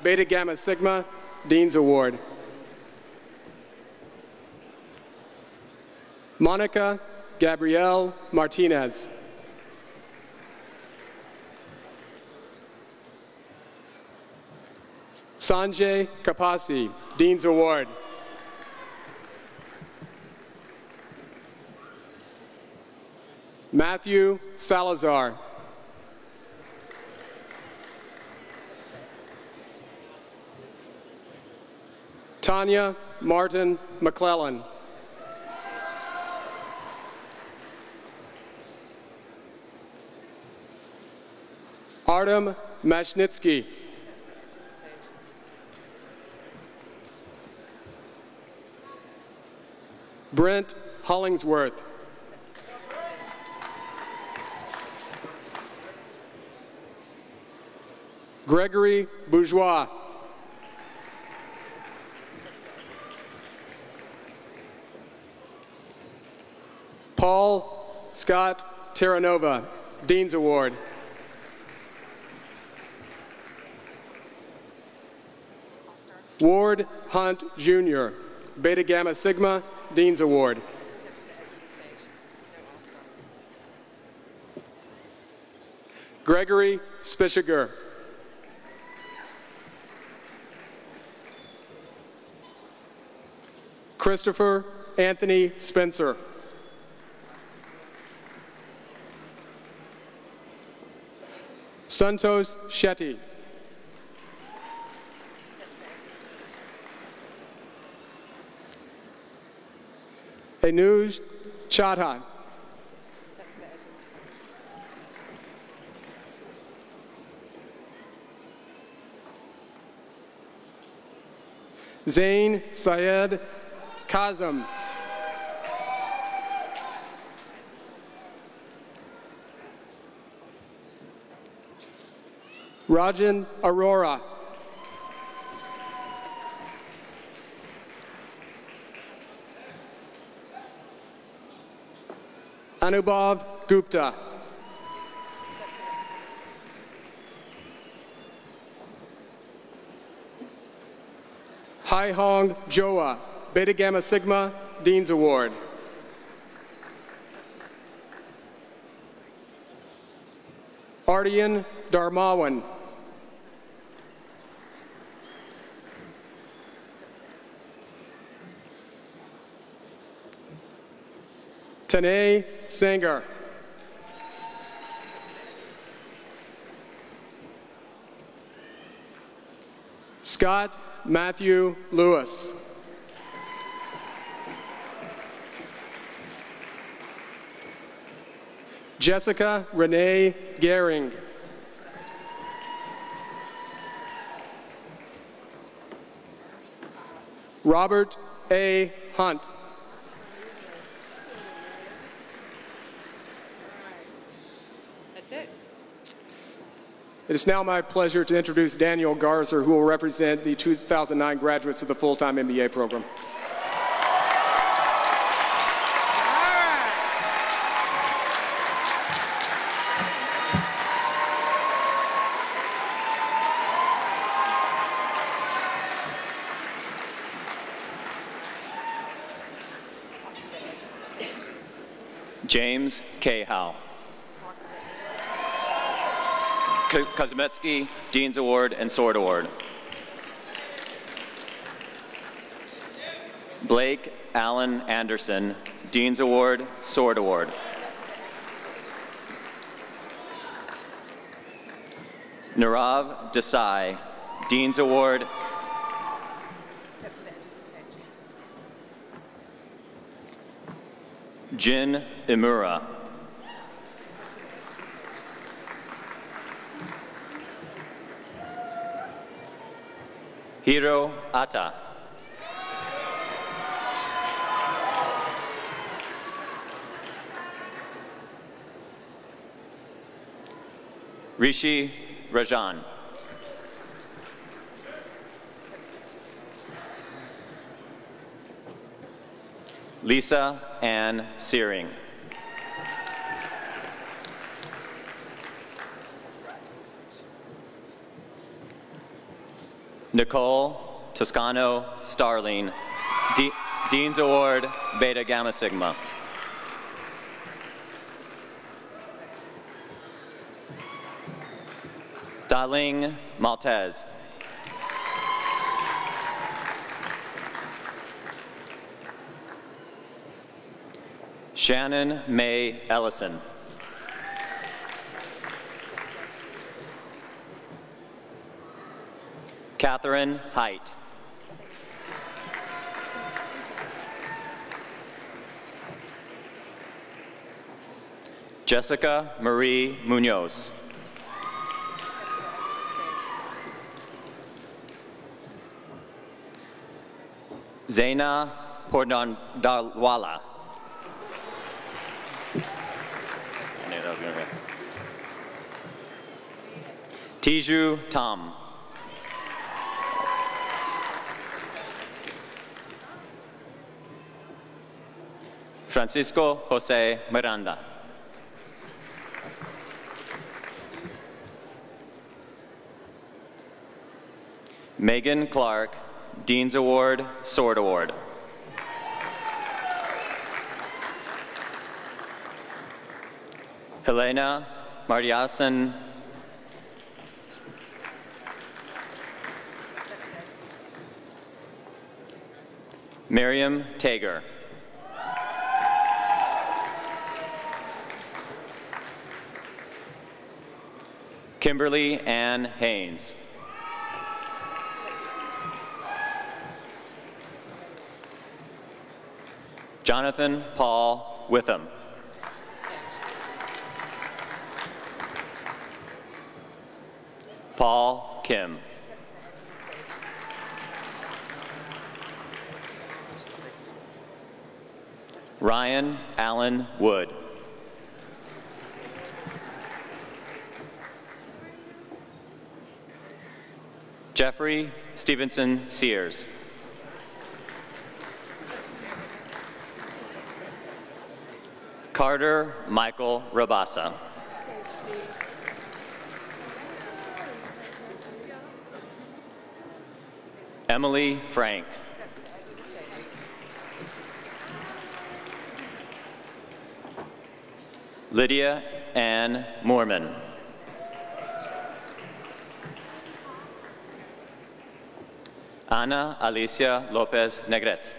Beta Gamma Sigma, Dean's Award. Monica Gabrielle Martinez. Sanjay Kapasi, Dean's Award. Matthew Salazar. Tanya Martin McClellan. Artem Mashnitsky. Brent Hollingsworth. Gregory Bourgeois. Paul Scott Terranova, Dean's Award. Ward Hunt Jr., Beta Gamma Sigma, Dean's Award. Gregory Spishiger. Christopher Anthony Spencer. Santosh Shetty. Anuj Chadha. Zain Syed Kazem. Rajan Arora. Anubhav Gupta. Hai Hong Joa, Beta Gamma Sigma, Dean's Award. Ardian Dharmawan. Tanay Sanger. Scott Matthew Lewis. Jessica Renee Gehring. Robert A. Hunt. That's it. It is now my pleasure to introduce Daniel Garza, who will represent the 2009 graduates of the full-time MBA program. James K. Howe. Kozmetsky, Dean's Award and Sword Award. Blake Allen Anderson, Dean's Award, Sword Award. Nirav Desai, Dean's Award. Jin Imura. Hiro Atta. Rishi Rajan. Lisa Ann Searing. Nicole Toscano Starling, Dean's Award, Beta Gamma Sigma. Daling Maltese. Shannon May Ellison. Catherine Height. Jessica Marie Munoz. Zaina Pordandawala. Tiju Tom. Francisco Jose Miranda. Megan Clark, Dean's Award, Sword Award. Helena Martiasen. Miriam Tager. Kimberly Ann Haynes. Jonathan Paul Witham. Paul Kim. Ryan Allen Wood. Jeffrey Stevenson Sears. Carter Michael Rabassa. Emily Frank. Lydia Ann Moorman. Ana Alicia Lopez Negret.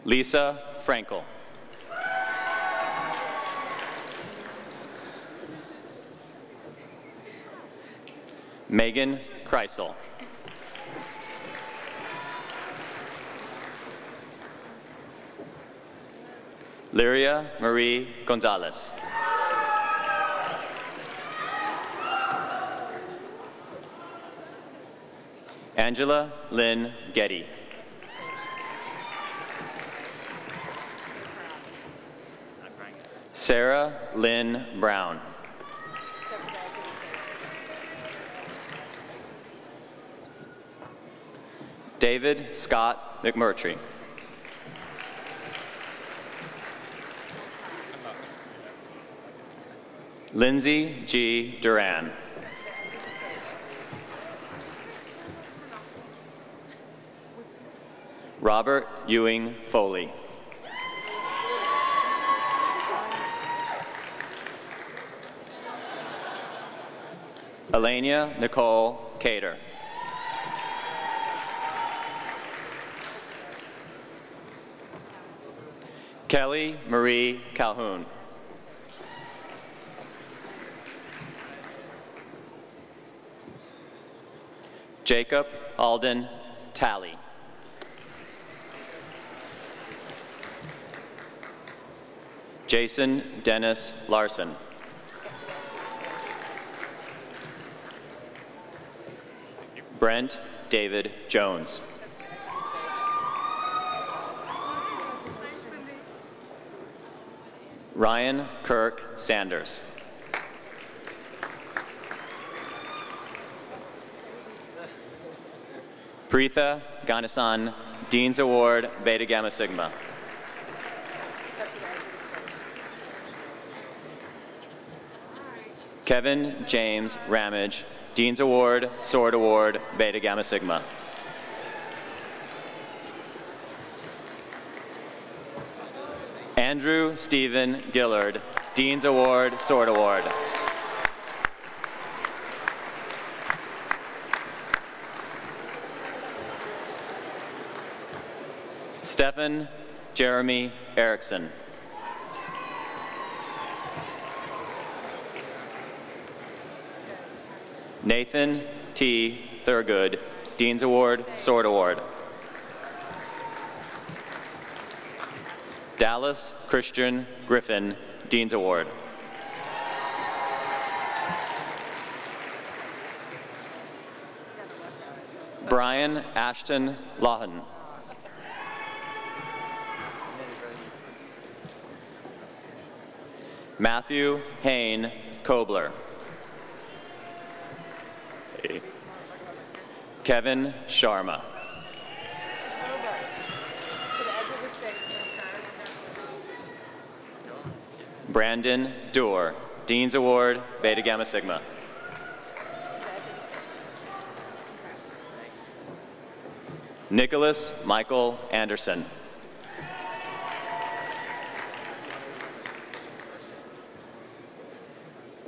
Lisa Frankel. Megan Kreisel. Lyria Marie Gonzalez. Angela Lynn Getty. Sarah Lynn Brown. David Scott McMurtry. Lindsay G. Duran. Robert Ewing Foley. Elenia Nicole Cater. Kelly Marie Calhoun. Jacob Alden Talley. Jason Dennis Larson. Brent David Jones. Ryan Kirk Sanders. Preetha Ganesan, Dean's Award, Beta Gamma Sigma. Kevin James Ramage, Dean's Award, Sword Award, Beta Gamma Sigma. Andrew Stephen Gillard, Dean's Award, Sword Award. Stephen Jeremy Erickson. Nathan T. Thurgood, Dean's Award, Sword Award. Dallas Christian Griffin, Dean's Award. Brian Ashton Lawton. Matthew Hain Kobler. Kevin Sharma. Brandon Doerr, Dean's Award, Beta Gamma Sigma. Nicholas Michael Anderson.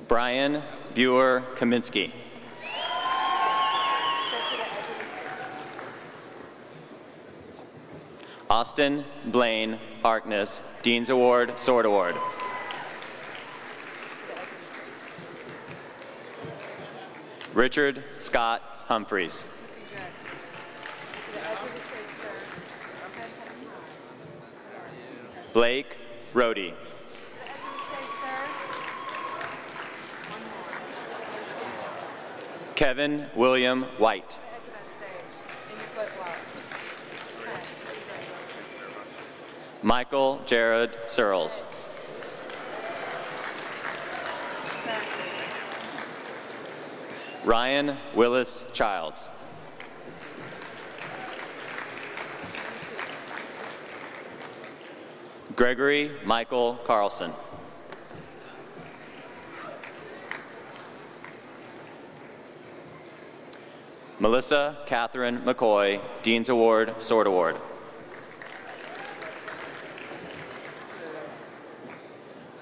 Brian Buer Kaminsky. Austin Blaine Harkness, Dean's Award, Sword Award. Richard Scott Humphreys. Blake Rohde. Kevin William White. Michael Jared Searles. Ryan Willis Childs. Gregory Michael Carlson. Melissa Catherine McCoy, Dean's Award, Sword Award.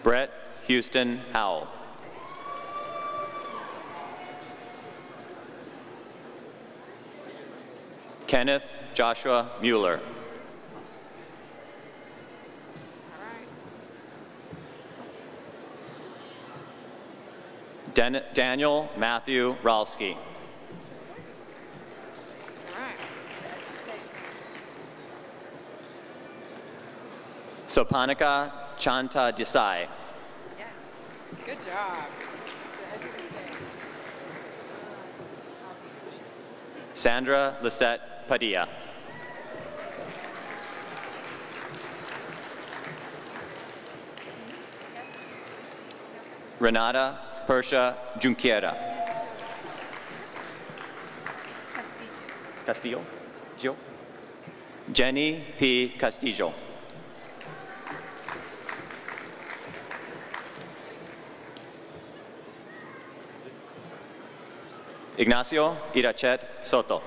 Brett Houston Howell. Kenneth Joshua Mueller. Daniel Matthew Ralsky. Sopanika Chanta Desai. Yes, good job. Sandra Lisette Padilla. Renata Persha Junquera. Castillo. Jenny P. Castillo. Ignacio Irachet Soto.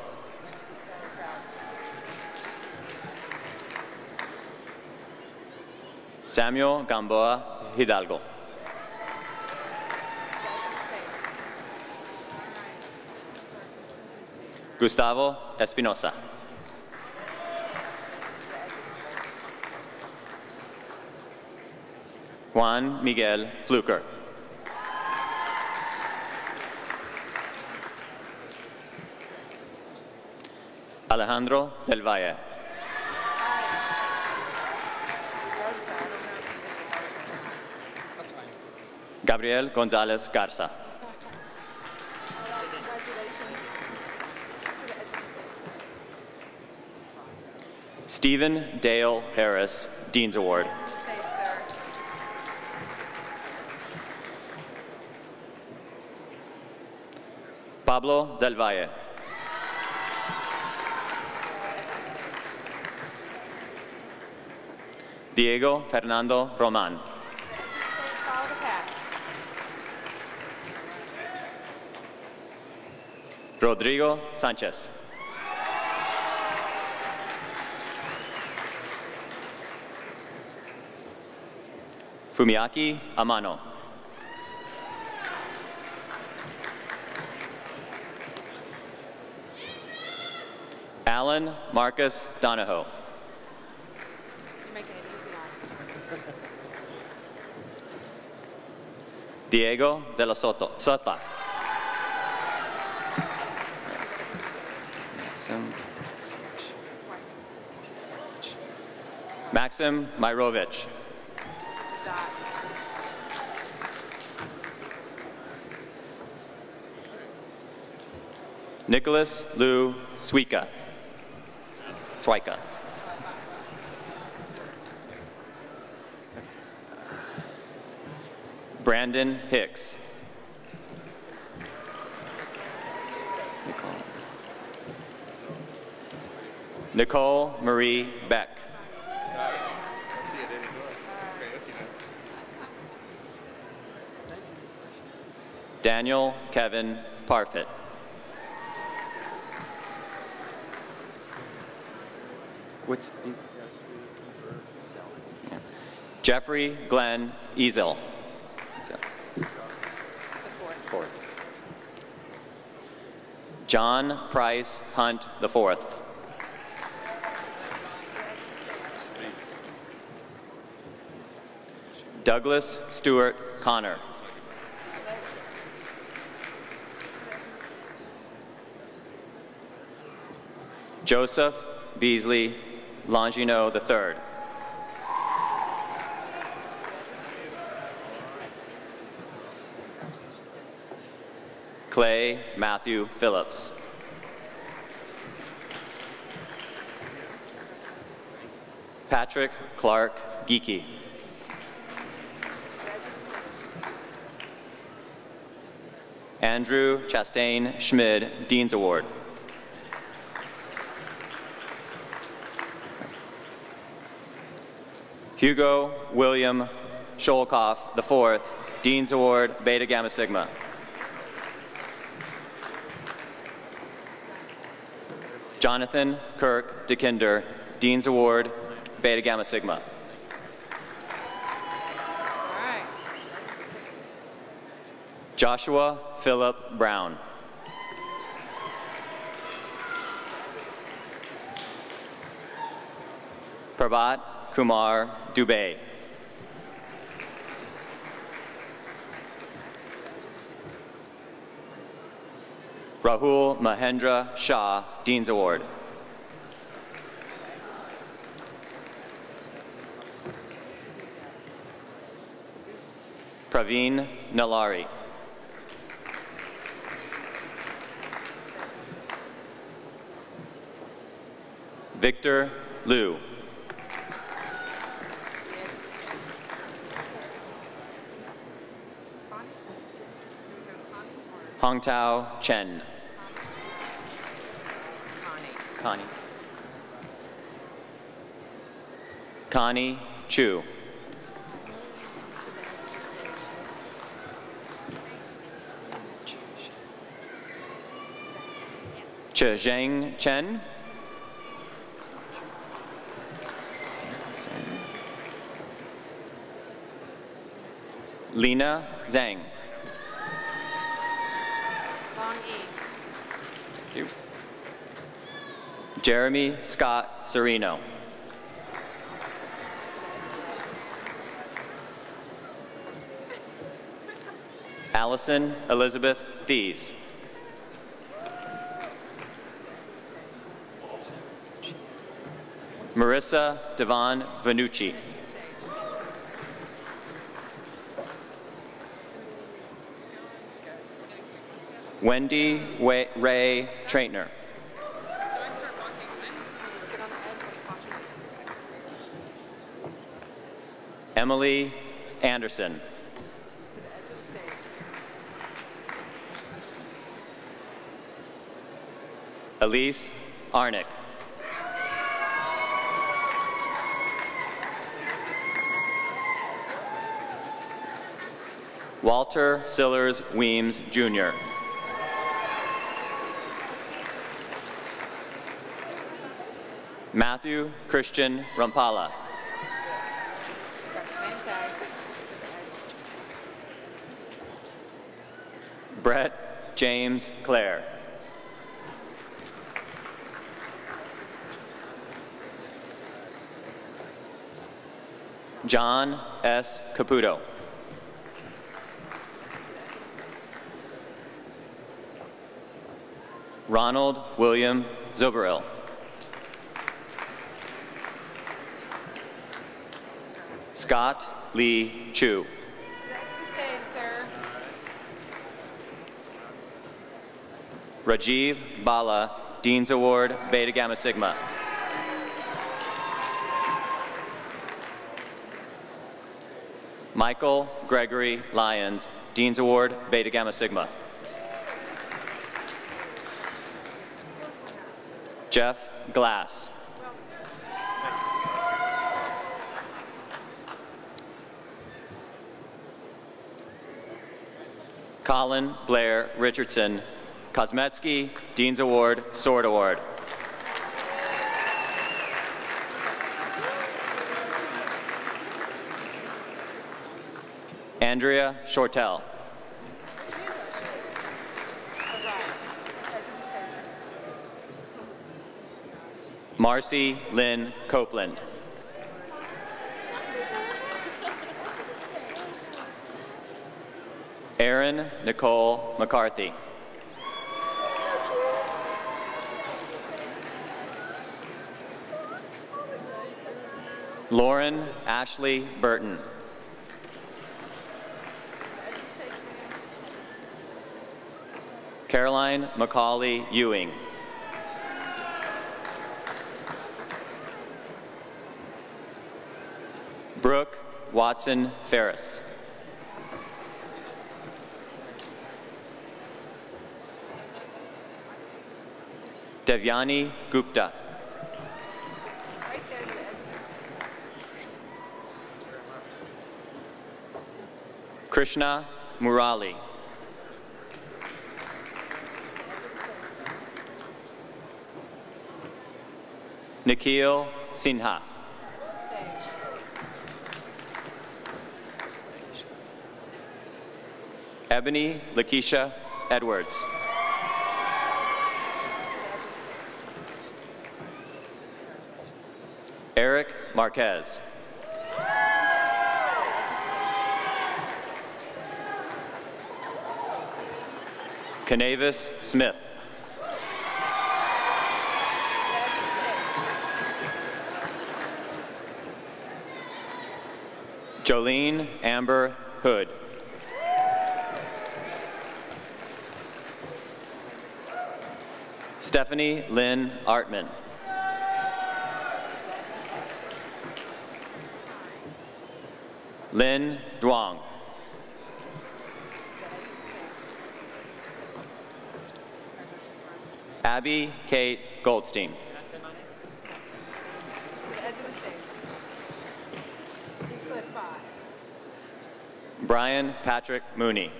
Samuel Gamboa Hidalgo. Gustavo Espinosa. Juan Miguel Fluker. Alejandro del Valle. Gabriel Gonzalez Garza. Stephen Dale Harris, Dean's Award. Pablo del Valle. Diego Fernando Roman. Rodrigo Sanchez. Fumiaki Amano. Alan Marcus Donahoe. You're making it easy on Diego de la Sota. Maxim Myrovich. Nicholas Lou Suika. Brandon Hicks. Nicole Marie Beck. Daniel Kevin Parfit. What's these? Yeah. Jeffrey Glenn Ezel. Fourth. John Price Hunt IV. Douglas Stewart Connor. Joseph Beasley Longino III. Clay Matthew Phillips. Patrick Clark Geeky. Andrew Chastain Schmid, Dean's Award. Hugo William Sholkoff IV, Dean's Award, Beta Gamma Sigma. Jonathan Kirk DeKinder, Dean's Award, Beta Gamma Sigma. Joshua Philip Brown. Prabhat Kumar Dubey. Rahul Mahendra Shah, Dean's Award. Praveen Nalari. Victor Liu. Hongtao Chen. Connie Chu. Zheng Chen. Lena Zhang. Thank you. Jeremy Scott Serino. Allison Elizabeth Thies. Marissa Devon Vanucci. Wendy Ray Traitner. Emily Anderson. Elise Arnick. Walter Sillers Weems, Jr. Matthew Christian Rampala. Brett James Clare. John S. Caputo. Ronald William Zuberil. Scott Lee Chu. Rajiv Bala, Dean's Award, Beta Gamma Sigma. Michael Gregory Lyons, Dean's Award, Beta Gamma Sigma. Jeff Glass. Colin Blair Richardson, Kosmetsky, Dean's Award, Sword Award. Andrea Shortell. Marcy Lynn Copeland. Erin Nicole McCarthy. Lauren Ashley Burton. Caroline Macaulay Ewing. Brooke Watson Ferris. Devyani Gupta. Krishna Murali. Nikhil Sinha. Ebony Lakeisha Edwards. Eric Marquez. Canavis Smith. Jolene Amber Hood. Stephanie Lynn Artman. Lynn Duong. Abby Kate Goldstein. Brian Patrick Mooney.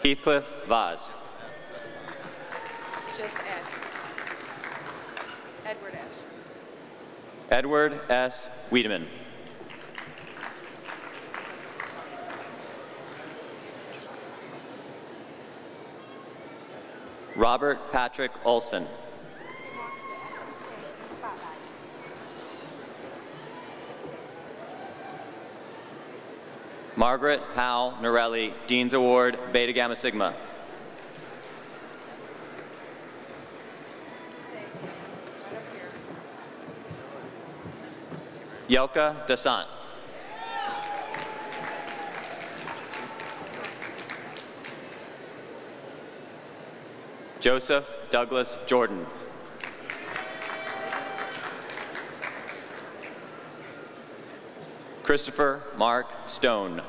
Heathcliff Vaz. Just S. Edward S. Edward S. Wiedemann. Robert Patrick Olson. Margaret Howe Norelli, Dean's Award, Beta Gamma Sigma. Yelka Dasant. Joseph Douglas Jordan. Christopher Mark Stone.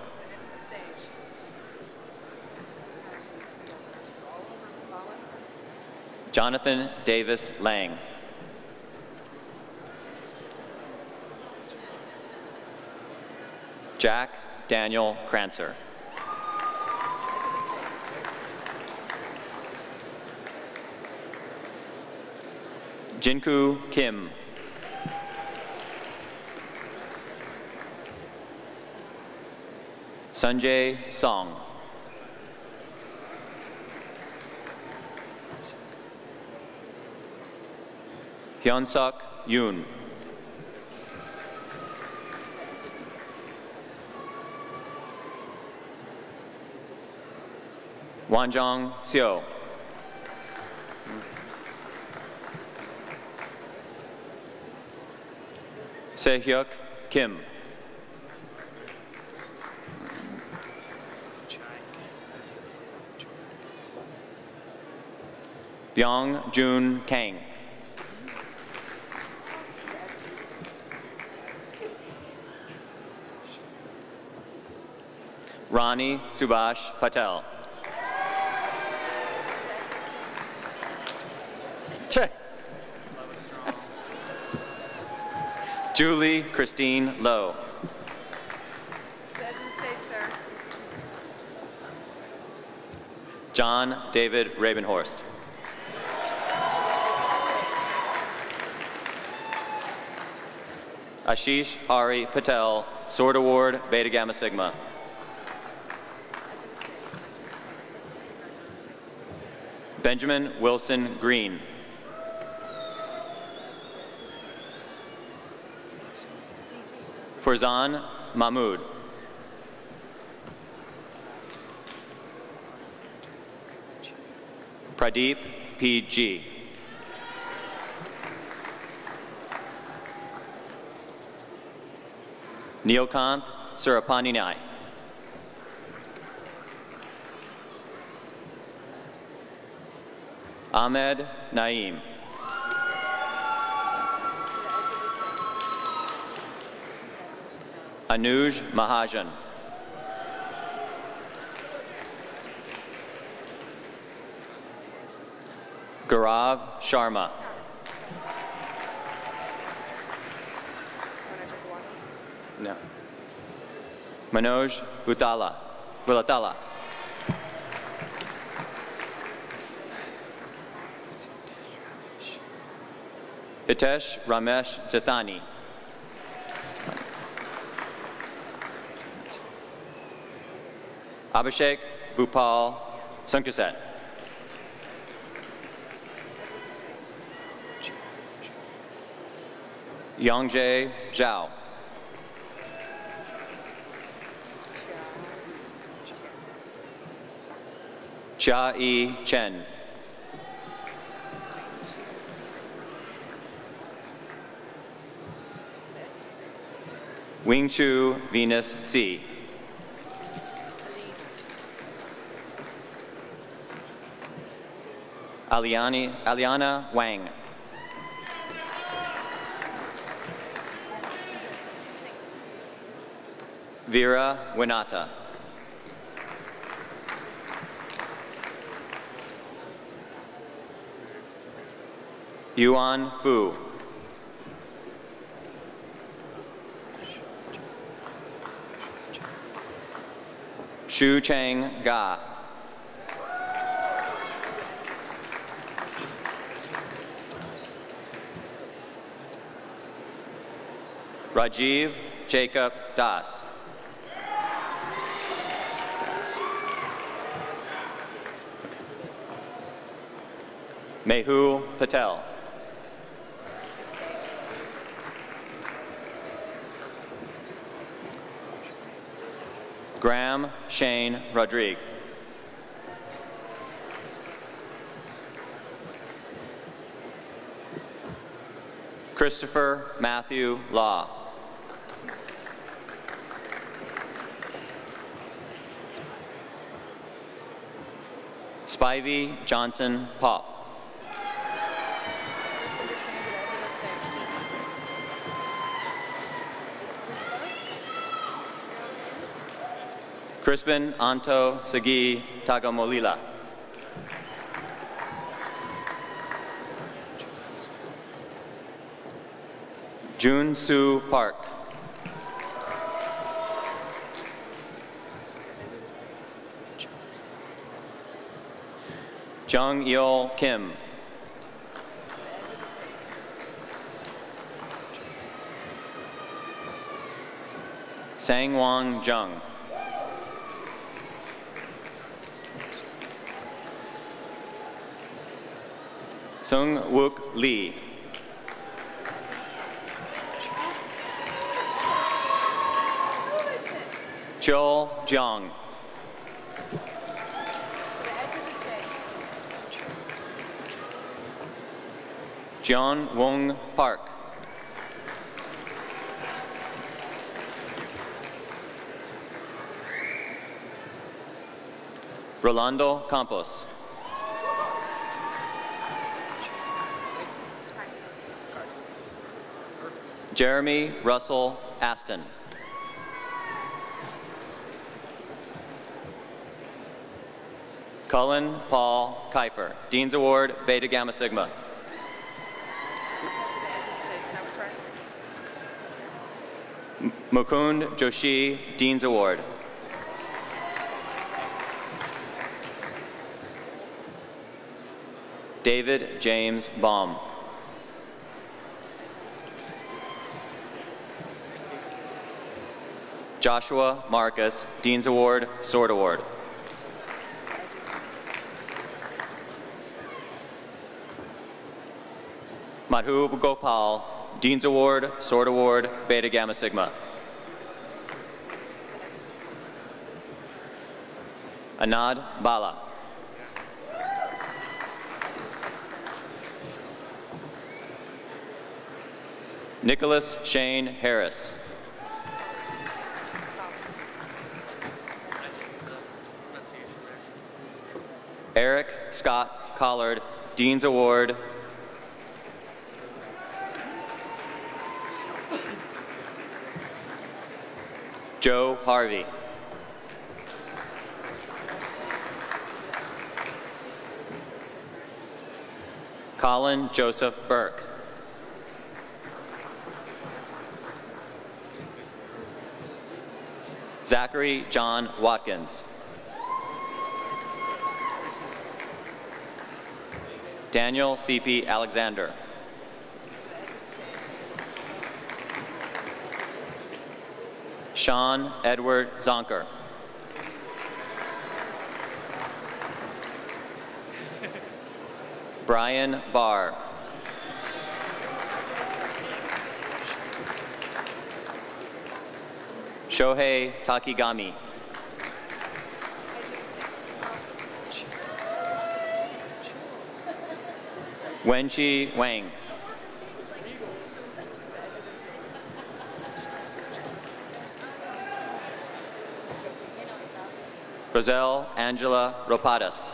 Jonathan Davis Lang. Jack Daniel Crancer. Jinku Kim. Sanjay Song. Hyunsuk Yoon. Wanjong Seo. Sehyuk Kim. Byung Joon Kang. Rani Subhash Patel. Julie Christine Lowe. The edge of the stage, sir. John David Rabenhorst. Ashish Hari Patel, Sword Award, Beta Gamma Sigma. Benjamin Wilson Green. Farzan Mahmood. Pradeep P.G. Neelkant Surapaninai. Ahmed Naeem. Anuj Mahajan. Gaurav Sharma. No. Manoj Vulatala. Hitesh Ramesh Jathani. Abhishek Bhupal Sankaset. Yongjae Zhao. Chia-E Chen. Wing-Chu Venus C. Aliana Wang. Vera Winata. Yuan Fu. Shu Cheng Ga. Rajiv Jacob Das. Mehul Patel. Graham Shane Rodrigue. Christopher Matthew Law. Spivey Johnson Pop. Crispin Anto Sagi Tagamolila. Jun Soo Park. Jung Yeol Kim. Sangwon Jung. Sung Wook Lee. Chol Jiang. John Wong Park. Rolando Campos. Jeremy Russell Aston. Cullen Paul Kiefer, Dean's Award, Beta Gamma Sigma. Mukund Joshi, Dean's Award. David James Baum. Joshua Marcus, Dean's Award, Sword Award. Madhu Gopal, Dean's Award, Sword Award, Beta Gamma Sigma. Anand Bala. Nicholas Shane Harris. Eric Scott Collard, Dean's Award. Joe Harvey. Colin Joseph Burke. Zachary John Watkins. Daniel C.P. Alexander. Sean Edward Zonker. Brian Barr. Shohei Takigami. Wenqi Wang. Roselle Angela Ropadas.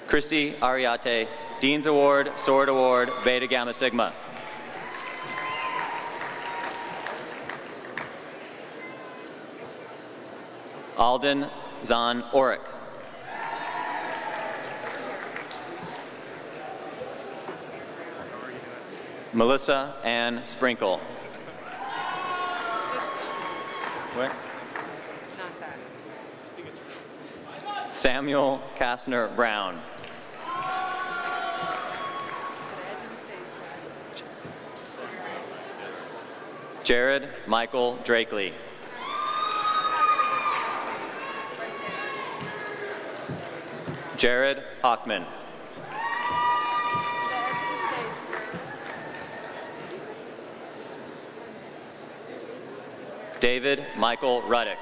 Christy Ariate, Dean's Award, Sword Award, Beta Gamma Sigma. Alden Zahn Orick. Melissa Ann Sprinkle. What? Not that. Samuel Kastner Brown. Jared Michael Drakely. Jared Hockman. David Michael Ruddick.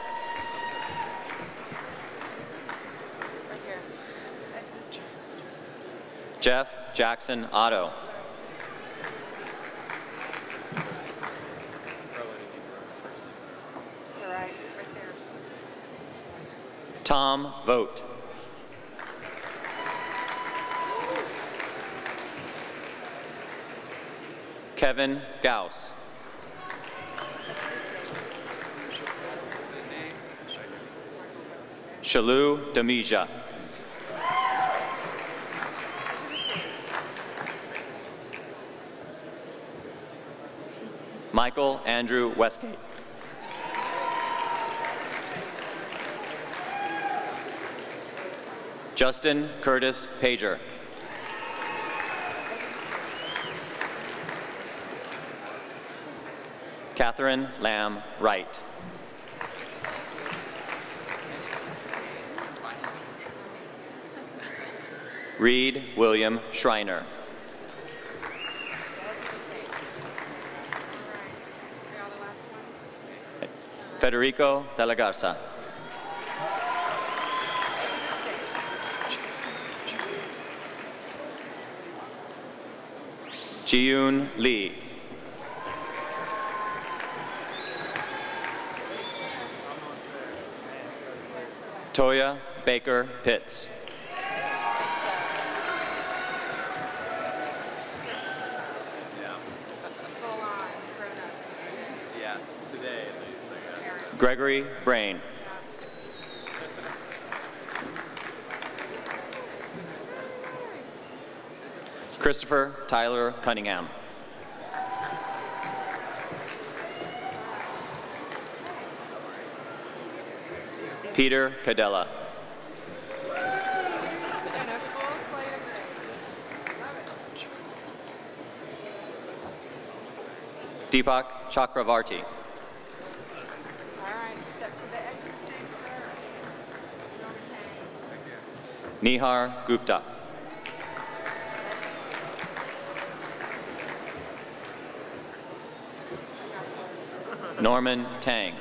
Jeff Jackson Otto. All right, right there. Tom Vogt. Kevin Gauss. Shalou Damija. Michael Andrew Westgate. Justin Curtis Pager. Catherine Lamb Wright. Reed William Schreiner. Federico de la Garza. Ji-yoon Lee. Toya Baker Pitts. Yeah, today at least, I guess. Gregory Brain. Christopher Tyler Cunningham. Peter Cadella. Deepak Chakravarti. Nihar Gupta. Norman Tang.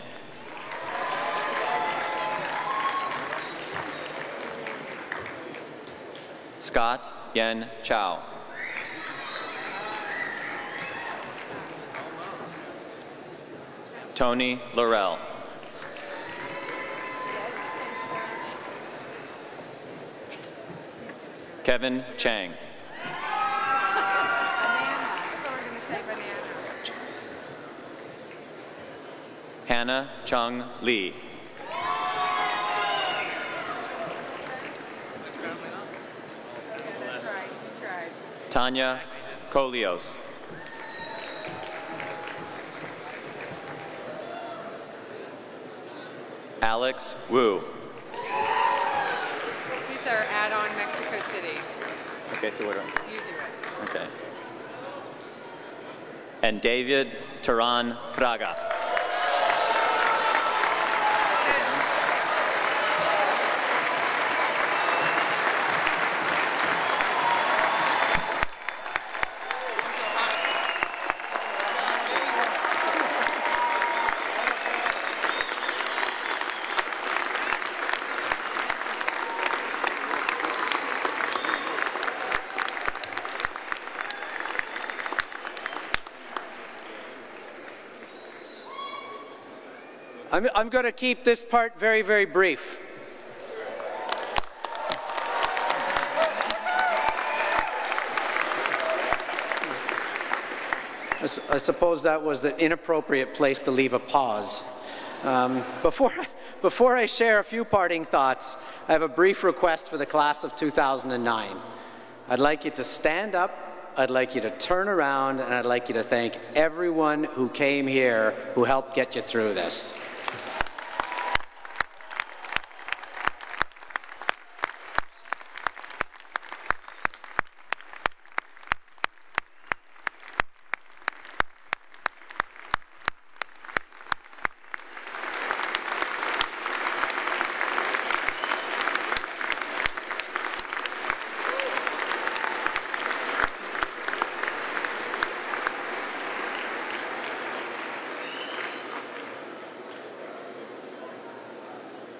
Scott Yen Chow. Tony Laurel. Kevin Chang. Hannah Chung Lee. Tanya Kolios. Alex Wu. These are add-on Mexico City. Okay, so what do You do it. Okay. And David Turan Fraga. I'm going to keep this part very, very brief. I suppose that was the inappropriate place to leave a pause. Before I share a few parting thoughts, I have a brief request for the class of 2009. I'd like you to stand up, I'd like you to turn around, and I'd like you to thank everyone who came here who helped get you through this.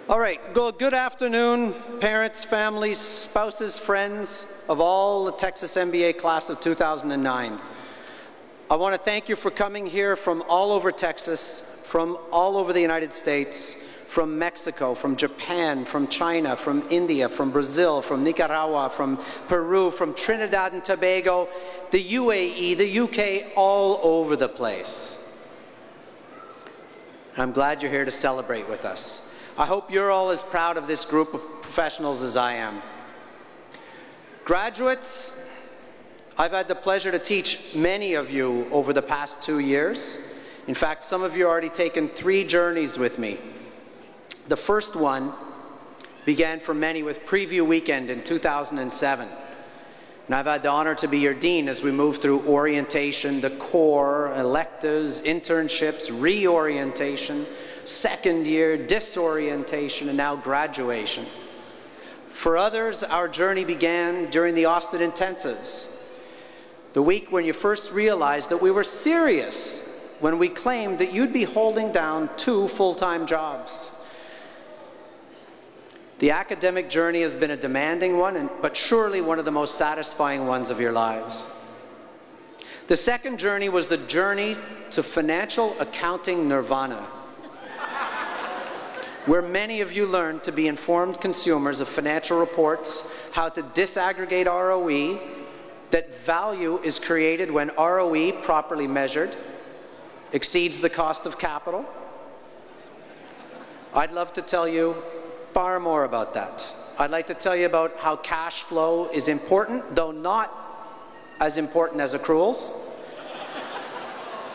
All right, good afternoon, parents, families, spouses, friends of all the Texas MBA class of 2009. I want to thank you for coming here from all over Texas, from all over the United States, from Mexico, from Japan, from China, from India, from Brazil, from Nicaragua, from Peru, from Trinidad and Tobago, the UAE, the UK, all over the place. I'm glad you're here to celebrate with us. I hope you're all as proud of this group of professionals as I am. Graduates, I've had the pleasure to teach many of you over the past 2 years. In fact, some of you have already taken 3 journeys with me. The first one began for many with Preview Weekend in 2007. And I've had the honor to be your dean as we move through orientation, the core, electives, internships, reorientation, second year, disorientation, and now graduation. For others, our journey began during the Austin Intensives, the week when you first realized that we were serious when we claimed that you'd be holding down 2 full-time jobs. The academic journey has been a demanding one, but surely one of the most satisfying ones of your lives. The second journey was the journey to financial accounting nirvana, where many of you learned to be informed consumers of financial reports, how to disaggregate ROE, that value is created when ROE, properly measured, exceeds the cost of capital. I'd love to tell you far more about that. I'd like to tell you about how cash flow is important, though not as important as accruals.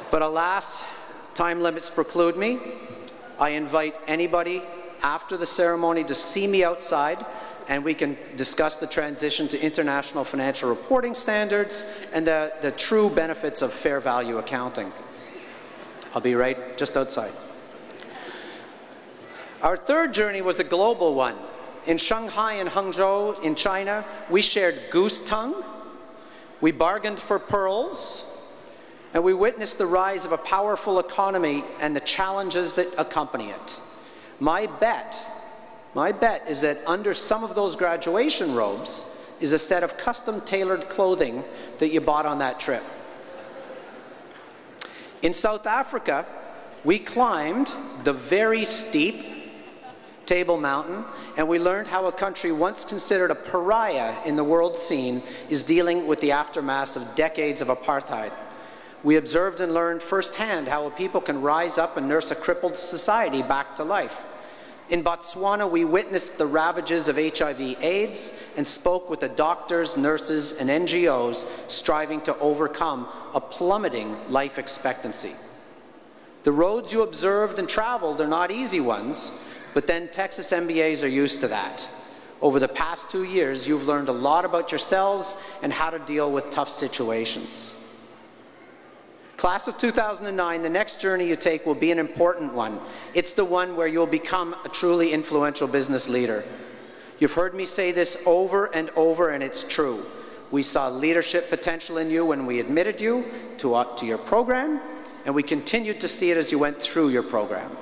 But alas, time limits preclude me. I invite anybody after the ceremony to see me outside, and we can discuss the transition to international financial reporting standards and the true benefits of fair value accounting. I'll be right just outside. Our third journey was the global one. In Shanghai and Hangzhou in China, we shared goose tongue, we bargained for pearls, and we witnessed the rise of a powerful economy and the challenges that accompany it. My bet is that under some of those graduation robes is a set of custom-tailored clothing that you bought on that trip. In South Africa, we climbed the very steep Table Mountain, and we learned how a country once considered a pariah in the world scene is dealing with the aftermath of decades of apartheid. We observed and learned firsthand how a people can rise up and nurse a crippled society back to life. In Botswana, we witnessed the ravages of HIV/AIDS and spoke with the doctors, nurses, and NGOs striving to overcome a plummeting life expectancy. The roads you observed and traveled are not easy ones, but then Texas MBAs are used to that. Over the past 2 years, you've learned a lot about yourselves and how to deal with tough situations. Class of 2009, the next journey you take will be an important one. It's the one where you'll become a truly influential business leader. You've heard me say this over and over, and it's true. We saw leadership potential in you when we admitted you to your program, and we continued to see it as you went through your program.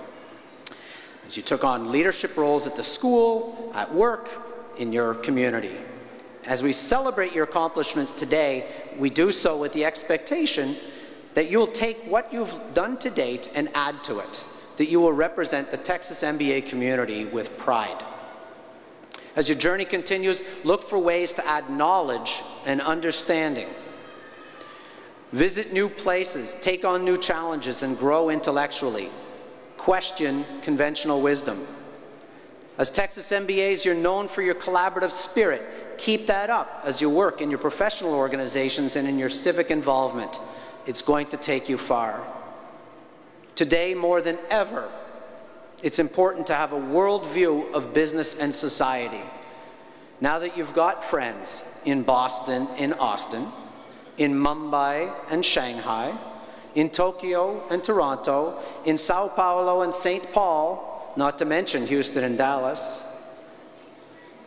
As you took on leadership roles at the school, at work, in your community. As we celebrate your accomplishments today, we do so with the expectation that you'll take what you've done to date and add to it, that you will represent the Texas MBA community with pride. As your journey continues, look for ways to add knowledge and understanding. Visit new places, take on new challenges, and grow intellectually. Question conventional wisdom. As Texas MBAs, you're known for your collaborative spirit. Keep that up as you work in your professional organizations and in your civic involvement. It's going to take you far. Today, more than ever, it's important to have a worldview of business and society. Now that you've got friends in Boston, in Austin, in Mumbai and Shanghai, in Tokyo and Toronto, in Sao Paulo and St. Paul, not to mention Houston and Dallas,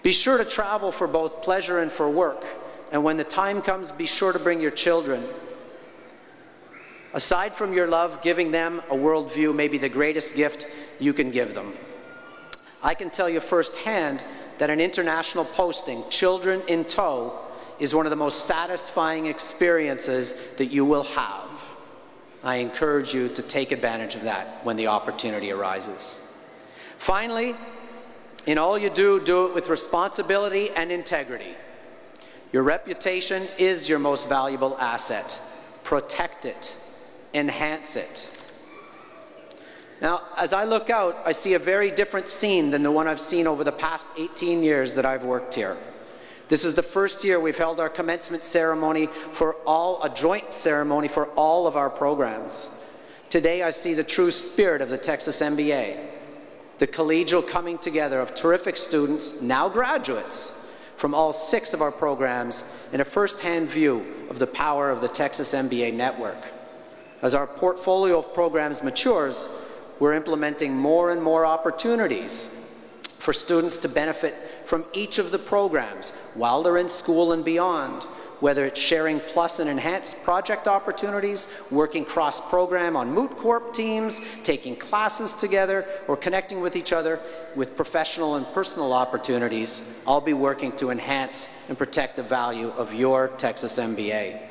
be sure to travel for both pleasure and for work. And when the time comes, be sure to bring your children. Aside from your love, giving them a worldview may be the greatest gift you can give them. I can tell you firsthand that an international posting, Children in Tow, is one of the most satisfying experiences that you will have. I encourage you to take advantage of that when the opportunity arises. Finally, in all you do, do it with responsibility and integrity. Your reputation is your most valuable asset. Protect it. Enhance it. Now, as I look out, I see a very different scene than the one I've seen over the past 18 years that I've worked here. This is the first year we've held our commencement ceremony for a joint ceremony for all of our programs. Today I see the true spirit of the Texas MBA, the collegial coming together of terrific students, now graduates, from all 6 of our programs in a first-hand view of the power of the Texas MBA network. As our portfolio of programs matures, we're implementing more and more opportunities for students to benefit from each of the programs while they're in school and beyond, whether it's sharing plus and enhanced project opportunities, working cross-program on Moot Corp teams, taking classes together, or connecting with each other with professional and personal opportunities. I'll be working to enhance and protect the value of your Texas MBA.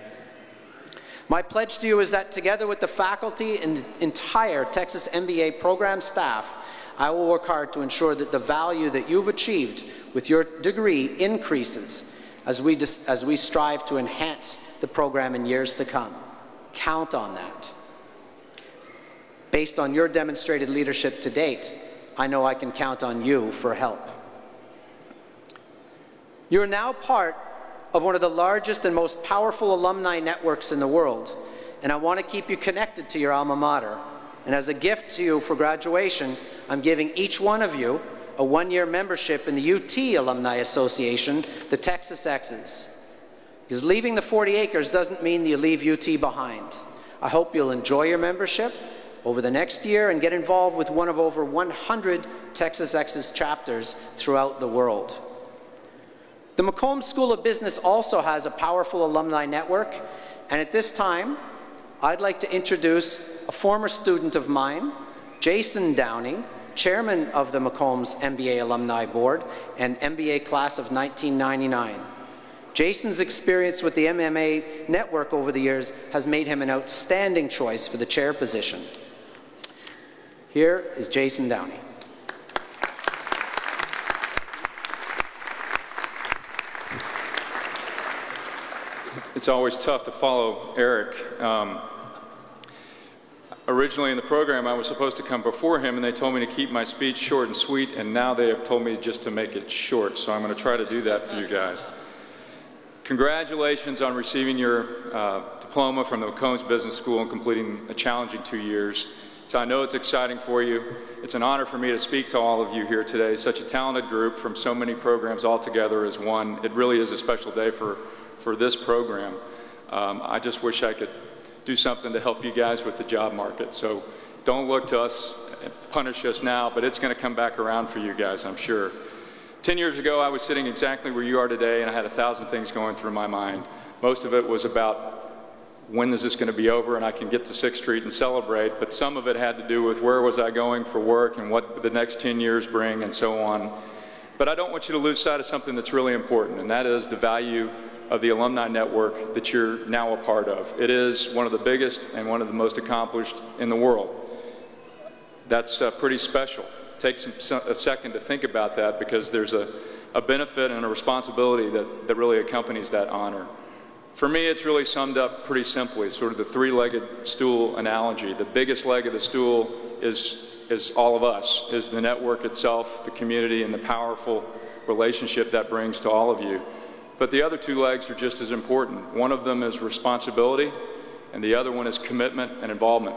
My pledge to you is that together with the faculty and the entire Texas MBA program staff, I will work hard to ensure that the value that you've achieved with your degree increases as we strive to enhance the program in years to come. Count on that. Based on your demonstrated leadership to date, I know I can count on you for help. You're now part of one of the largest and most powerful alumni networks in the world, and I want to keep you connected to your alma mater. And as a gift to you for graduation, I'm giving each one of you a 1-year membership in the UT Alumni Association, the Texas Exes. Because leaving the 40 acres doesn't mean you leave UT behind. I hope you'll enjoy your membership over the next year and get involved with one of over 100 Texas Exes chapters throughout the world. The Macomb School of Business also has a powerful alumni network, and at this time, I'd like to introduce a former student of mine, Jason Downey, chairman of the Macomb's MBA Alumni Board and MBA class of 1999. Jason's experience with the MMA network over the years has made him an outstanding choice for the chair position. Here is Jason Downey. It's always tough to follow Eric. Originally in the program, I was supposed to come before him, and they told me to keep my speech short and sweet, and now they have told me just to make it short, so I'm going to try to do that for you guys. Congratulations on receiving your diploma from the Macomb's Business School and completing a challenging 2 years. So I know it's exciting for you. It's an honor for me to speak to all of you here today. Such a talented group from so many programs all together as one. It really is a special day for this program. I just wish I could do something to help you guys with the job market. So don't look to us, punish us now, but it's going to come back around for you guys, I'm sure. 10 years ago, I was sitting exactly where you are today, and I had 1,000 things going through my mind. Most of it was about when is this going to be over and I can get to 6th Street and celebrate, but some of it had to do with where was I going for work and what the next 10 years bring and so on. But I don't want you to lose sight of something that's really important, and that is the value of the alumni network that you're now a part of. It is one of the biggest and one of the most accomplished in the world. That's pretty special. It takes a second to think about that because there's a benefit and a responsibility that really accompanies that honor. For me, it's really summed up pretty simply, sort of the three-legged stool analogy. The biggest leg of the stool is all of us, is the network itself, the community, and the powerful relationship that brings to all of you. But the other two legs are just as important. One of them is responsibility, and the other one is commitment and involvement.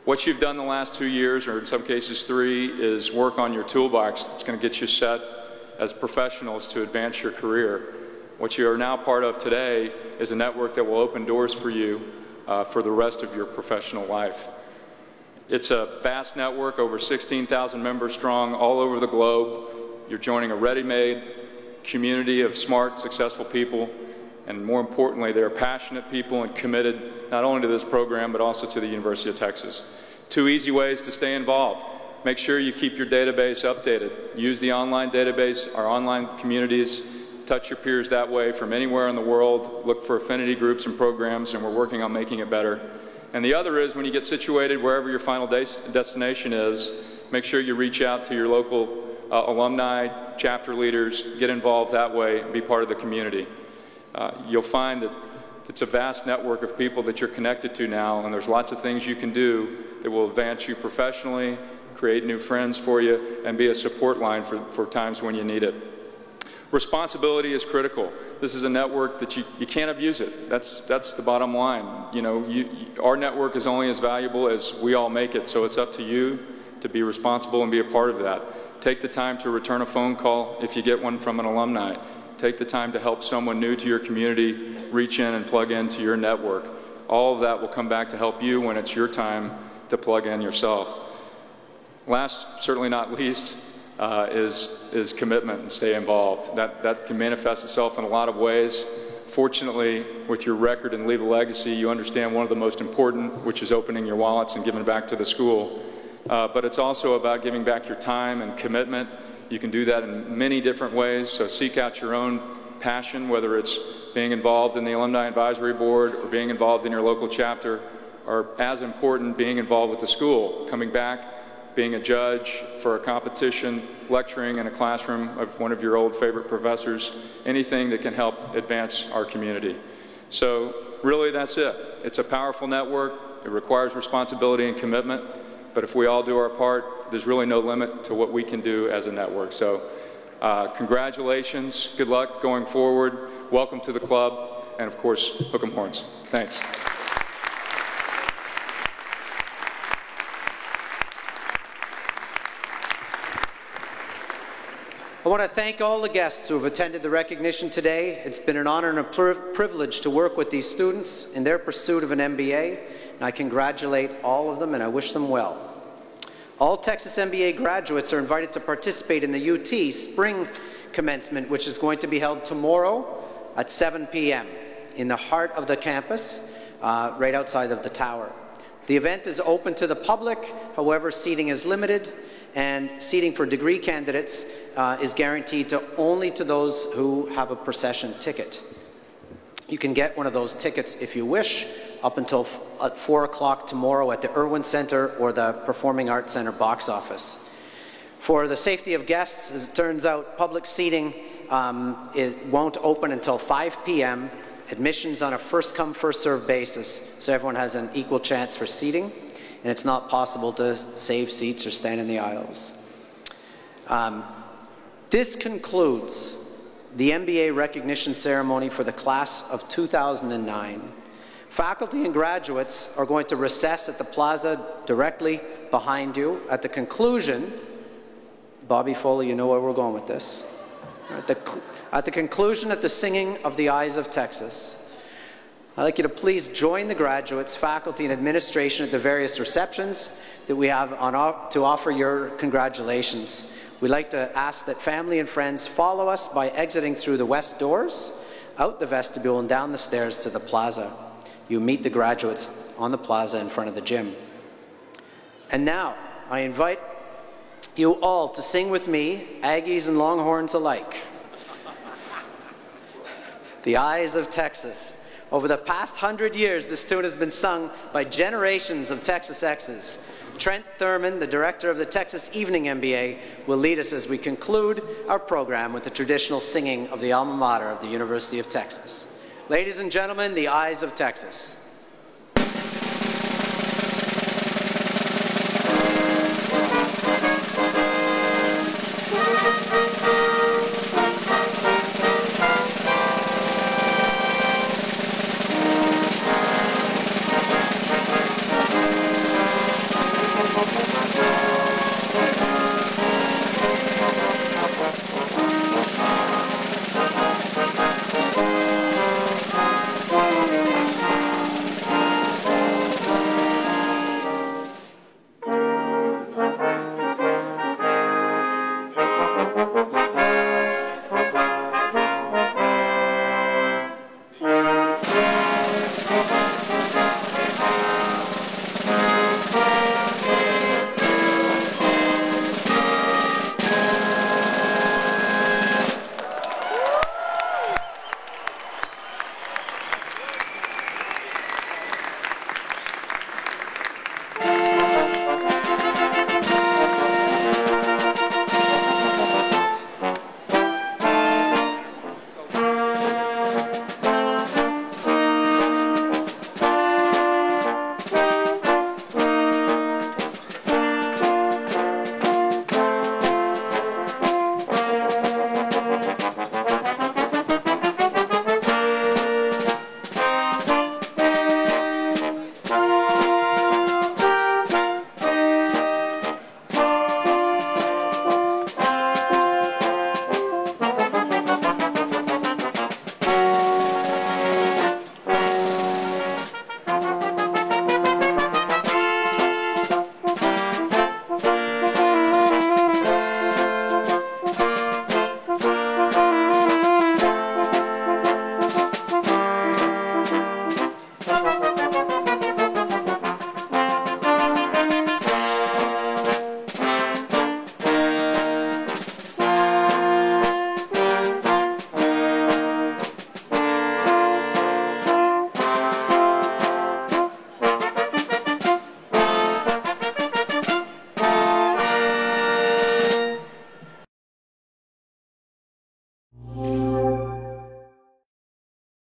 What you've done the last 2 years, or in some cases 3, is work on your toolbox that's going to get you set as professionals to advance your career. What you are now part of today is a network that will open doors for you for the rest of your professional life. It's a vast network, over 16,000 members strong, all over the globe. You're joining a ready-made community of smart, successful people, and more importantly, they're passionate people and committed not only to this program, but also to the University of Texas. 2 easy ways to stay involved. make sure you keep your database updated. Use the online database, our online communities. Touch your peers that way from anywhere in the world. Look for affinity groups and programs, and we're working on making it better. And the other is when you get situated wherever your final destination is, make sure you reach out to your local alumni, chapter leaders, get involved that way, be part of the community. You'll find that it's a vast network of people that you're connected to now, and there's lots of things you can do that will advance you professionally, create new friends for you, and be a support line for times when you need it. Responsibility is critical. This is a network that you can't abuse it. That's the bottom line. You know, our network is only as valuable as we all make it, so it's up to you to be responsible and be a part of that. Take the time to return a phone call if you get one from an alumni. Take the time to help someone new to your community reach in and plug into your network. All of that will come back to help you when it's your time to plug in yourself. Last, certainly not least, is commitment and stay involved. That can manifest itself in a lot of ways. Fortunately, with your record and leave a legacy, you understand one of the most important, which is opening your wallets and giving back to the school. But it's also about giving back your time and commitment. You can do that in many different ways, so seek out your own passion, whether it's being involved in the Alumni Advisory Board or being involved in your local chapter, or as important, being involved with the school, coming back, being a judge for a competition, lecturing in a classroom of one of your old favorite professors, anything that can help advance our community. So really that's it. It's a powerful network. It requires responsibility and commitment, but if we all do our part, there's really no limit to what we can do as a network. So congratulations, good luck going forward, welcome to the club, and of course, hook 'em horns. Thanks. I want to thank all the guests who have attended the recognition today. It's been an honor and a privilege to work with these students in their pursuit of an MBA, and I congratulate all of them and I wish them well. All Texas MBA graduates are invited to participate in the UT Spring Commencement, which is going to be held tomorrow at 7 p.m. in the heart of the campus, right outside of the tower. The event is open to the public, however, seating is limited, and seating for degree candidates is guaranteed only to those who have a procession ticket. You can get one of those tickets if you wish up until 4 o'clock tomorrow at the Irwin Center or the Performing Arts Center box office. For the safety of guests, as it turns out, public seating won't open until 5 p.m. Admissions on a first-come, first-served basis, so everyone has an equal chance for seating, and it's not possible to save seats or stand in the aisles. This concludes the MBA recognition ceremony for the class of 2009. Faculty and graduates are going to recess at the plaza directly behind you. At the conclusion, Bobby Foley, you know where we're going with this. At the conclusion of the singing of the Eyes of Texas, I'd like you to please join the graduates, faculty, and administration at the various receptions that we have to offer your congratulations. We'd like to ask that family and friends follow us by exiting through the west doors, out the vestibule, and down the stairs to the plaza. You meet the graduates on the plaza in front of the gym. And now, I invite you all to sing with me, Aggies and Longhorns alike, The Eyes of Texas. Over the past 100 years, this tune has been sung by generations of Texas Exes. Trent Thurman, the director of the Texas Evening MBA, will lead us as we conclude our program with the traditional singing of the alma mater of the University of Texas. Ladies and gentlemen, The Eyes of Texas.